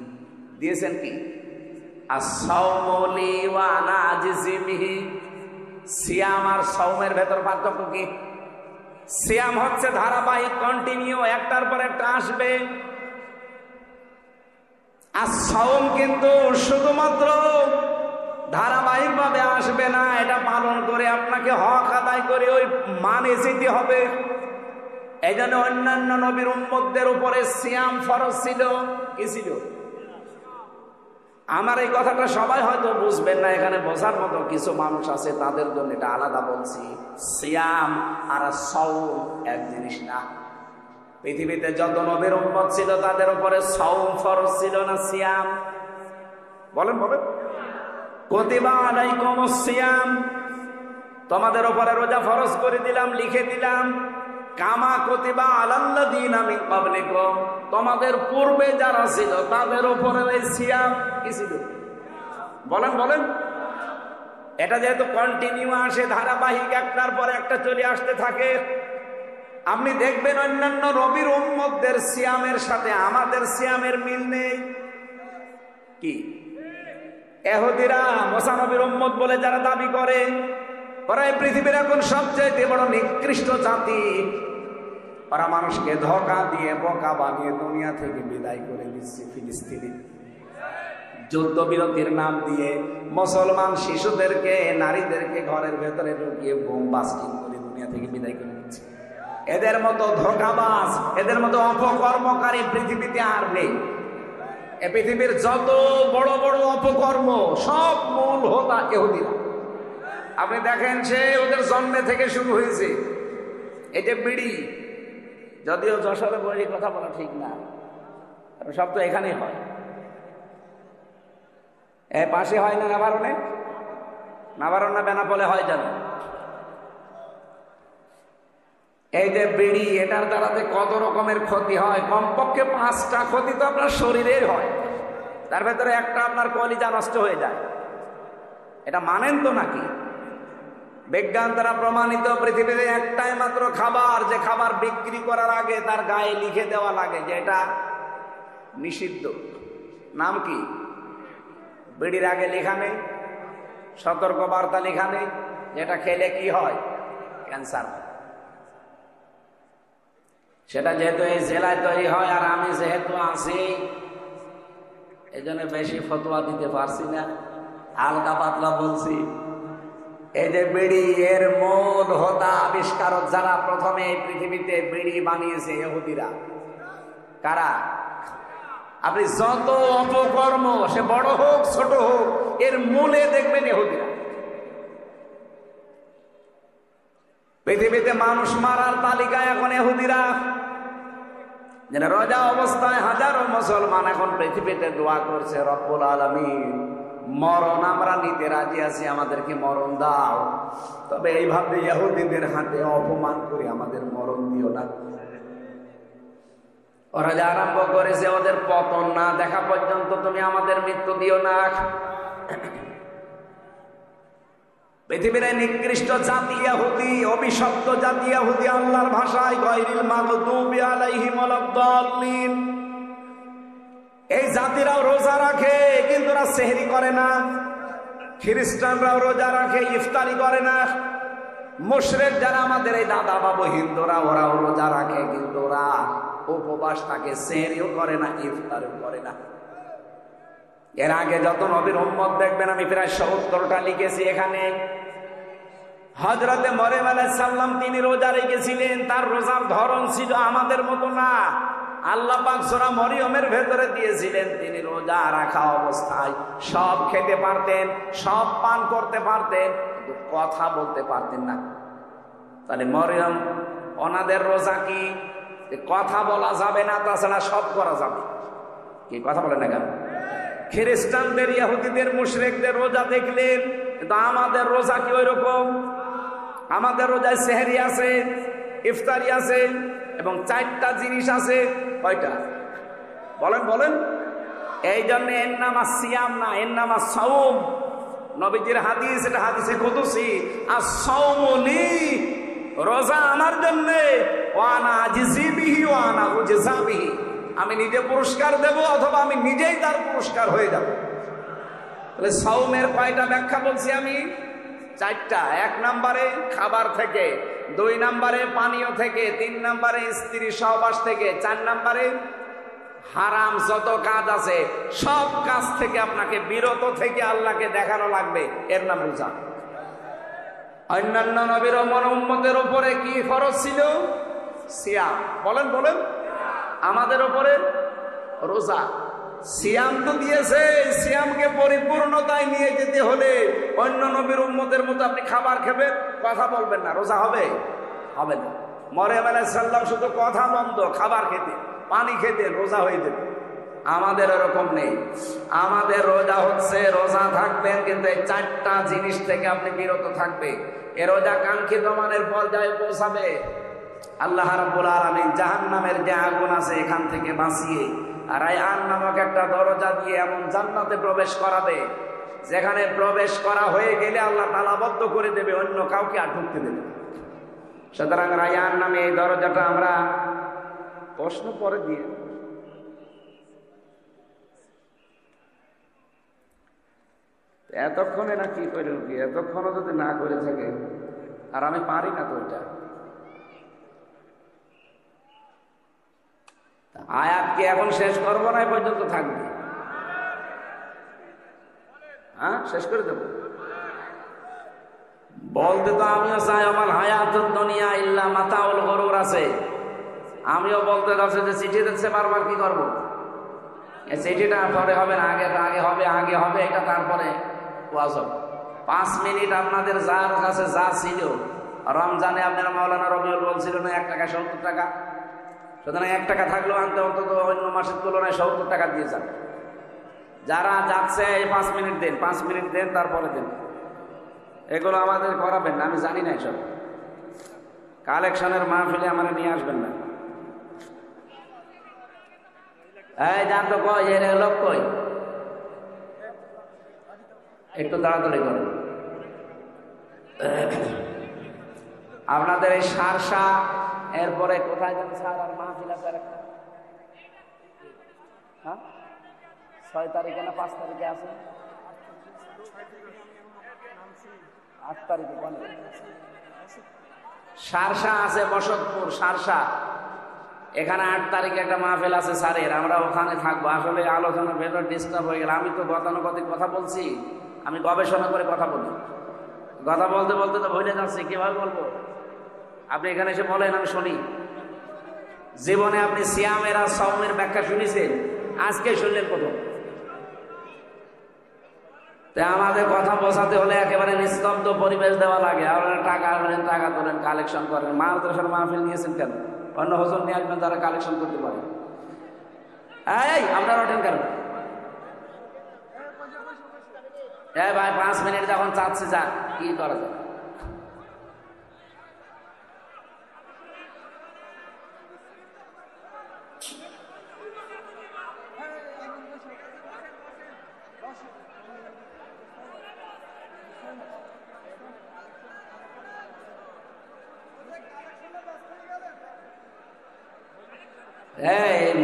দিয়েছেন কি? আসসাওমু লি ওয়া আনা আজিজিবিহি। সিয়াম আর সাওমের ভেতর পার্থক্য কি? সিয়াম হচ্ছে ধারাবাহিক, কন্টিনিউ, একটার পর একটা আসবে। আর সাওম কিন্তু শুধুমাত্র ধারাবাহিক ভাবে আসবে না, এটা পালন করে আপনাকে হক আদায় করে ওই মানে যেতে হবে। এই জন্য অন্যান্য নবীর উম্মতদের উপরে সিয়াম ফরজ ছিল। কি ছিল? আমার এই কথাটা সবাই হয়তো বুঝবেন না, এখানে বোঝার মতো কিছু মানুষ আছে, তাদের জন্য এটা আলাদা বলছি। সিয়াম আর সাওম এক জিনিস না। পৃথিবীতে যত নবীর উম্মত ছিল তাদের উপরে সাওম ফরজ ছিল না সিয়াম? বলেন বলেন। কুতিবা আলাইকুমুস সিয়াম, তোমাদের উপরে রোজা ফরজ করে দিলাম, লিখে দিলাম। কামা কুতিবা আলাল্লাযীনা মিন ক্বাবলিকুম, তোমাদের পূর্বে যারা ছিল তাদের উপরে এই সিয়াম কি ছিল? বলেন বলেন। এটা যেহেতু কন্টিনিউ আসে, ধারাবাহিক, একটার পর একটা চলে আসতে থাকে, আপনি দেখবেন অন্যান্য নবীর উম্মতদের সিয়ামের সাথে আমাদের সিয়ামের মিল নেই। কি? ইহুদিরা মুসা নবীর উম্মত বলে যারা দাবি করে, ওরা এই পৃথিবীর এখন সবচেয়ে বড় নিকৃষ্ট জাতি। ওরা মানুষকে ধোঁকা দিয়ে, বোকা বানিয়ে দুনিয়া থেকে বিদায় করে দিচ্ছে। ফিলিস্তিনি যুদ্ধবিরতির নাম দিয়ে মুসলমান শিশুদেরকে, নারীদেরকে ঘরের ভেতরে ঢুকিয়ে বোম বাস্টিং করে দুনিয়া থেকে বিদায় করে দিচ্ছে। এদের মতো ধোঁকাবাজ, এদের মতো অপকর্মকারী পৃথিবীতে আর নেই। এ পৃথিবীর যত বড় বড় অপকর্ম সব মূল হোতা ইহুদিরা। আপনি দেখেন সে ওদের জন্মে থেকে শুরু হয়েছে। এই যে বিড়ি, যদিও যশোরে বলি কথা বলা ঠিক না, সব তো এখানেই হয়। এ পাশে হয় না নাভারণে, নাভারণ না বেনাপোলে হয় যেন। এই যে বিড়ি, এটার দ্বারাতে কত রকমের ক্ষতি হয়, কমপক্ষে 5টা ক্ষতি তো আপনার শরীরের হয়, তার ভেতরে একটা আপনার কলিজা নষ্ট হয়ে যায়। এটা মানেন তো নাকি? বিজ্ঞান দ্বারা প্রমাণিত পৃথিবীতে একটাই মাত্র খাবার, যে খাবার বিক্রি করার আগে তার গায়ে লিখে দেওয়া লাগে যে এটা নিষিদ্ধ। নাম কি? বিড়ির আগে লেখা নেই, সতর্ক বার্তা লেখা নেই, যেটা খেলে কি হয়, ক্যান্সার। সেটা যেহেতু এই জেলায় তৈরি হয় আর আমি যেহেতু আছি, এই জন্য বেশি ফতোয়া দিতে পারছি না, হালকা পাতলা বলছি। এই যে বিড়ি, এর মূল হোতা আবিষ্কারক যারা প্রথমে এই পৃথিবীতে বিড়ি বানিয়েছে, ইহুদিরা। কারা? আপনি যত অপকর্ম, সে বড় হোক ছোট হোক, এর মূলে দেখবেন ইহুদিরা। পৃথিবীতে মানুষ মারার তালিকায় এখন ইহুদিরা। যেটা রোজা অবস্থায় হাজারো মুসলমান এখন পৃথিবীতে দোয়া করছে, রব্বুল আলামিন মরণ আমরা নিতে রাজি আছি, আমাদেরকে মরণ দাও, তবে এইভাবে ইহুদিদের হাতে অপমান করে আমাদের মরণ দিও না। ওরা যা আরম্ভ করেছে, ওদের পতন না দেখা পর্যন্ত তুমি আমাদের মৃত্যু দিও না। পৃথিবীর নিকৃষ্ট জাতি ইহুদি, অভিশপ্ত জাতি ইহুদি, আল্লাহর ভাষায় গায়রিল মাগদুবি আলাইহিম ওয়ালাদ-দাল্লিন। এই জাতিরাও রোজা রাখে কিন্তু ওরা সেহরি করে না। খ্রিস্টানরাও রোজা রাখে, ইফতারি করে না। মুশরিক যারা আমাদের এই দাদা বাবু হিন্দুরা, ওরাও রোজা রাখে কিন্তু ওরা উপবাস থাকে, সেহরিও করে না, ইফতারিও করে না। এর আগে যত নবীর উম্মত দেখবেন, আমি প্রায় 70টা লিখেছি এখানে। হযরতে মরিয়ম আলাইহিস সালাম তিনি রোজা রেখেছিলেন, তার রোজার ধরন ছিল আমাদের মতো না। আল্লাহ পাক সূরা মরিয়মের ভেতরে দিয়েছিলেন, তিনি রোজা রাখা অবস্থায় সব খেতে পারতেন, সব পান করতে পারতেন, কিন্তু কথা বলতে পারতেন না। তাহলে মরিয়ম ওনাদের রোজা কি? কথা বলা যাবে না, তাছাড়া সব করা যাবে। কি কথা বলেন না কেন? খ্রিস্টানদের, ইহুদিদের, মুশরিকদের রোজা দেখলেন, কিন্তু আমাদের রোজা কি ওই রকম? আমাদের রোজায় সেহরি আছে, ইফতারি আছে, এবং 4টা জিনিস আছে। কয়টা বলেন বলেন? এই জন্য এর নাম সিয়াম না, এর নাম সাওম। নবীজির হাদিস, এটা হাদিসে কুদসি, আস-সাওমু লি, রোজা আমার জন্য, ওয়া আনা আজিজি বিহি ওয়া আনা উজজা বিহি, আমি নিজে পুরস্কার দেব অথবা আমি নিজেই তার পুরস্কার হয়ে যাব। তাহলে সাওমের কয়টা ব্যাখ্যা বলছি আমি? 4টা। 1 নম্বরে খাবার থেকে, 2 নম্বরে পানীয় থেকে, 3 নম্বরে স্ত্রী সহবাস থেকে, 4 নম্বরে হারাম যত কাজ আছে সব কাজ থেকে আপনাকে বিরত থেকে আল্লাহকে দেখানো লাগবে, এর নাম রোজা। অন্যান্য নবীর উম্মতের উপরে কি ফরজ ছিল? সিয়াম। বলেন বলেন? আমাদের উপরে রোজা। সিয়াম তো দিয়েছে, সিয়ামকে পরিপূর্ণতায় নিয়ে যেতে হলে অন্য নবীর উম্মতের মতো আপনি খাবার খাবেন, কথা বলবেন না, রোজা হবে? হবে না। মরিয়ম আলাইহিস সালাম শুধু কথা বন্ধ, খাবার খেতে, পানি খেতে, রোজা হয়ে যেত। আমাদের এরকম নেই। আমাদের রোজা হচ্ছে, রোজা থাকবেন কিন্তু এই 4টা জিনিস থেকে আপনি বিরত থাকবে। এ রোজা কাঙ্ক্ষিত মানের পর্যায়ে পৌঁছাবে। আল্লাহ রাব্বুল আলামিন জাহান্নামের যে আগুন আছে এখান থেকে বাঁচিয়ে রায়্যান নামক একটা দরজা দিয়ে এমন জান্নাতে প্রবেশ করাবে, যেখানে প্রবেশ করা হয়ে গেলে আল্লাহ তালাবদ্ধ করে দেবে, অন্য কাউকে আর ঢুকতে দেবে। সুতরাং রায়্যান নামে এই দরজাটা আমরা প্রশ্ন পরে দিয়ে, এতক্ষণে না কি করে ঢুকি, এতক্ষণও যদি না করে থাকে, আর আমি পারি না তো এটা। আয়াতকে এখন শেষ করবো না, এই পর্যন্ত থাকবে? হ্যাঁ, শেষ করে দেবো। বলতে তো আমিও চাই আমার হায়াতুদ দুনিয়া ইল্লা মাতাউল গুরুর আছে। আমিও বলতে চাচ্ছি যে চিঠি দিচ্ছে বারবার, কি করবো? এই চিঠিটা পরে হবে না, আগে হবে, আগে হবে এটা, তারপরে ওয়াজ হবে। 5 মিনিট আপনাদের যার কাছে যা ছিল, রমজানে আপনারা মাওলানা রবিউল বলছিল না 1 টাকা 70 টাকা, সুতরাং 1 টাকা থাকলেও আনতে অন্তত অন্য মাসের তুলনায় 70 টাকা দিয়ে যান। যারা যাচ্ছে এই 5 মিনিট দেন, 5 মিনিট দেন, তারপরে দেন। এগুলো আমাদের করাবেন না, আমি জানি না এসব। কালেকশনের মাহফিলে আমরা নিয়ে আসবেন না। এই যান তো, কই এর লোক কই, একটু তাড়াতাড়ি করেন। আপনাদের এই সারসা, এরপরে কোথায় যান স্যার? আর মাহফিল আছে একটা, হ্যাঁ 6 তারিখে না 5 তারিখে আছে? 8 তারিখে সারসা আছে, বসতপুর সারসা। এখানে 8 তারিখে একটা মাহফিল আছে স্যারের, আমরা ওখানে থাকবো। আসলে আলোচনার ভেতর ডিস্টার্ব হয়ে গেল। আমি তো গতানুগতিক কথা বলছি, আমি গবেষণা করে কথা বলি। কথা বলতে বলতে তো ভুলে যাচ্ছি, কিভাবে বলবো? আপনি এখানে এসে বলেন, আমি শুনি। জীবনে আপনি সিয়ামের আর সাওমের ব্যাখ্যা শুনেছেন? আজকে শুনলেন প্রথম। তাই আমাদের কথা বোঝাতে হলে একেবারে নিস্তব্ধ পরিবেশ দেওয়া লাগে। আপনারা টাকা আনবেন, টাকা তোলেন, কালেকশন করেন। মাদ্রাসার মাহফিল নিয়েছেন কেন? অন্য হুজুর নিয়ে আসবেন, তারা কালেকশন করতে পারে। এই আপনারা ওঠেন কেন? ভাই 5 মিনিট যখন চাচ্ছি, যা কি করা যায়।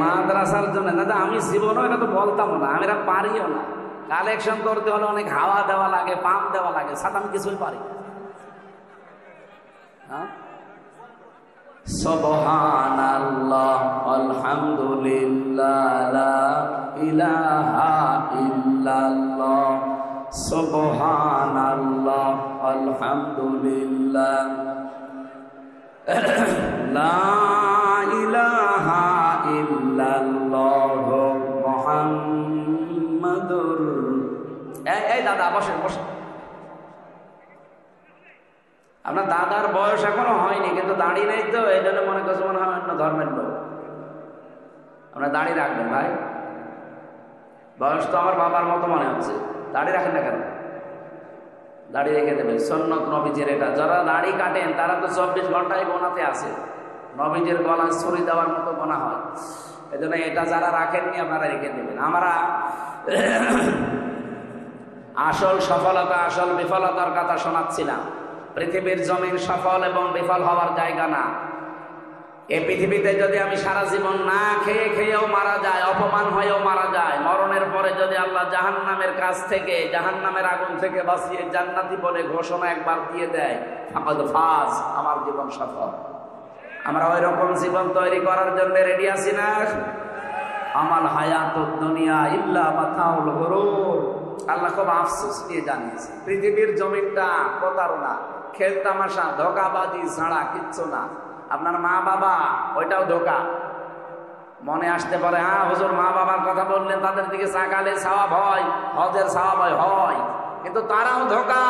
মাদ্রাসার জন্য না, আমি জীবনও এটা তো বলতাম না, আমি এটা পারিও না। কালেকশন করতে হলে অনেক হাওয়া দেওয়া লাগে, পাম্প দেওয়া লাগে, সাথে আমি কিছুই পারি। সুবহানাল্লাহ আলহামদুলিল্লাহ লা ইলাহা ইল্লাল্লাহ, সুবহানাল্লাহ আলহামদুলিল্লাহ লা ইলাহা ইল্লাল্লাহ মুহাম্মাদুর। এই দাদা বসেন, বসেন। আপনার দাদার বয়স এখনো হয়নি, কিন্তু দাড়ি নেই তো, এই জন্য মনে করছে মনে হয় অন্য ধর্মের লোক। আপনার দাড়ি রাখবেন ভাই, বয়স তো আমার বাবার মতো মনে হচ্ছে। দাড়ি রাখেন না কেন? দাড়ি রেখে দেবেন, সুন্নত নবীজির এটা। যারা দাড়ি কাটেন তারা তো 24 ঘন্টায় গোনাতে আছে, নবীজির গলায় ছুরি দেওয়ার মতো গোনা হয়। এই জন্য এটা যারা রাখেননি আপনারা রেখে দেবেন। আমরা আসল সফলতা, আসল বিফলতার কথা শোনাচ্ছিলাম। পৃথিবীর জমিন সফল এবং বিফল হওয়ার জায়গা না। এই পৃথিবীতে যদি আমি সারা জীবন না খেয়ে খেয়েও মারা যায়, অপমান হয়েও মারা যায়, মরণের পরে যদি আল্লাহ জাহান্নামের কাছ থেকে, জাহান্নামের আগুন থেকে বাঁচিয়ে জান্নাতি বলে ঘোষণা একবার দিয়ে দেয়, ফাকাদ ফাজ, আমার জীবন সফল। আমরা ওই রকম জীবন তৈরি করার জন্য রেডি আছি না? আমাল হায়াতুদ দুনিয়া ইল্লা মাতাউল গুরুর। আল্লাহ খুব আফসোস নিয়ে জানিয়েছে, পৃথিবীর জমিনটা প্রতারণা, খেলতামাশা, ধোঁকাবাজি ছাড়া কিচ্ছু না। আপনার মা বাবা, ওইটাও ধোঁকা। মনে আসতে পারে, হ্যাঁ হুজুর মা বাবার কথা বললেন, তাদের দিকে সাকালে সওয়াব হয়, হজের সওয়াব হয়, কিন্তু তারাও ধোঁকা।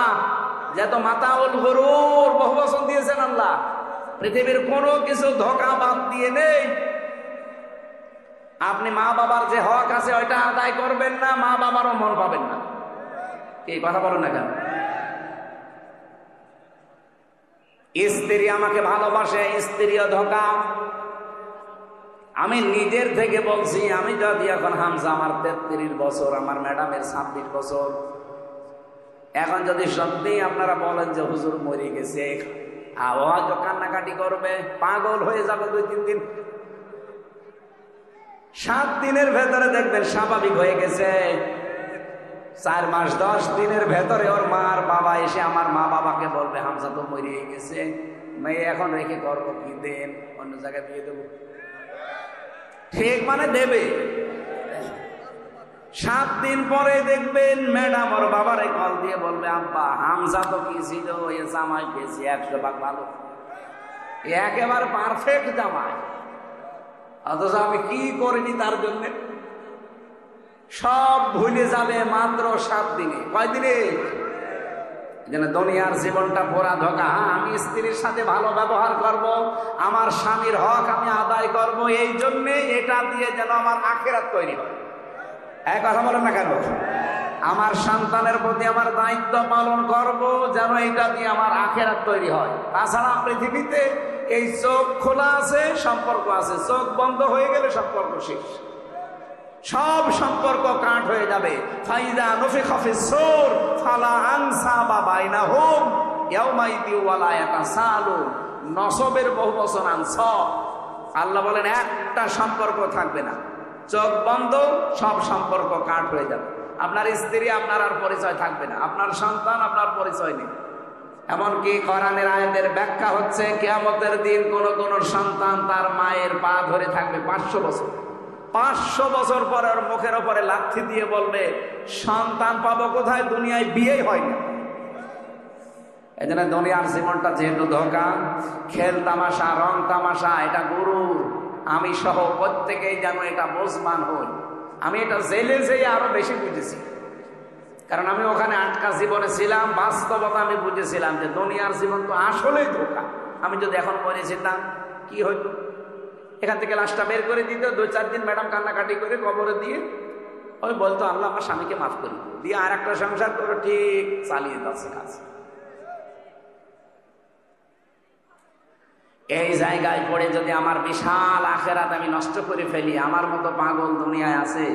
যেহেতু মাতাউল গুরুর বহু বচন দিয়েছেন আল্লাহ, পৃথিবীর কোনো কিছু ধোঁকা বাদ দিয়ে নেই। আপনি মা বাবার যে হক আছে ওইটা আদায় করবেন না, মা বাবারও মন পাবেন না। এই কথা বলেন না কেন? স্ত্রী আমাকে ভালোবাসে, স্ত্রীও ধোঁকা। আমি নিজের থেকে বলছি, আমি যদি এখন হামজা আমার 33 বছর, আমার ম্যাডামের 26 বছর, এখন যদি সত্যি আপনারা বলেন যে হুজুর মরে গেছে, হয়তো কান্নাকাটি করবে, পাগল হয়ে যাবে 2-3 দিন। 7 দিনের ভেতরে দেখবেন স্বাভাবিক হয়ে গেছে। 4 মাস 10 দিনের ভেতরে ওর মা আর বাবা এসে আমার মা বাবাকে বলবে হামজা তো মরে গেছে, মেয়ে এখন রেখে করবো কি, দেন অন্য জায়গায় বিয়ে দেবো। ঠিক মানে দেবে। 7 দিন পরে দেখবেন ম্যাডাম ওর বাবারে কল দিয়ে বলবে, আব্বা হামজা তো কি ছিল, এ জামাই পেয়েছি 100 ভাগ ভালো, একেবারে পারফেক্ট জামাই, অথচ আমি কি করিনি তার জন্য। সব ভুলে যাবে মাত্র 7 দিনে। কয় দিনে? এজন্য দুনিয়ার জীবনটা পুরা ধোঁকা। আমি স্ত্রীর সাথে ভালো ব্যবহার করব, আমার স্বামীর হক আমি আদায় করব, এই জন্যে এটা দিয়ে যেন আমার আখিরাত তৈরি হয়। এক কথা বলেন না কেন? আমার সন্তানের প্রতি আমার দায়িত্ব পালন করব, যেন এটা দিয়ে আমার আখিরাত তৈরি হয়। তাছাড়া পৃথিবীতে এই চোখ খোলা আছে, সম্পর্ক আছে, চোখ বন্ধ হয়ে গেলে সম্পর্ক শেষ, সব সম্পর্ক কাট হয়ে যাবে। ফাইদা নফিখা ফিস-সূর ফালা আনসাবা বাইনাহুম ইয়াওমাইদি ওয়ালা ইয়াতাসালুন। নসবের বহু বচন আনসাব। আল্লাহ বলেন একটা সম্পর্ক থাকবে না, চোখ বন্ধ, সব সম্পর্ক কাট হয়ে যাবে। আপনার স্ত্রী আপনার আর পরিচয় থাকবে না, আপনার সন্তান আপনার পরিচয় নেই। এমনকি কোরআনের আয়াতের ব্যাখ্যা হচ্ছে কিয়ামতের দিন কোন কোন সন্তান তার মায়ের পা ধরে থাকবে 500 বছর। 500 বছর পরে ওর মুখের ওপরে লাথি দিয়ে বলবে, সন্তান পাবো কোথায়, দুনিয়ায় বিয়েই হয় না। এই জন্য দুনিয়ার জীবনটা যেহেতু ধোঁকা, খেল তামাশা, রং তামাশা, এটা গুরু, আমি সহ প্রত্যেকেই যেন এটা বুঝবান হই। আমি এটা জেলে যেয়ে আরো বেশি বুঝেছি, কারণ আমি ওখানে আটকা জীবনে ছিলাম। বাস্তবতা আমি বুঝেছিলাম যে দুনিয়ার জীবন তো আসলেই ধোঁকা। আমি যদি এখন মরে যেতাম কি হইতো, এখান থেকে লাশটা বের করে দিত, 2-4 দিন ম্যাডাম কান্নাকাটি করে কবরে দিয়ে ওই বলতো আল্লাহ আমার স্বামীকে মাফ করি দিয়ে আর একটা সংসার করে ঠিক চালিয়ে যাচ্ছে কাজ। এই জায়গায় পড়ে যদি আমার বিশাল আখেরাত আমি নষ্ট করে ফেলি, আমার মতো পাগল দুনিয়ায় আছে?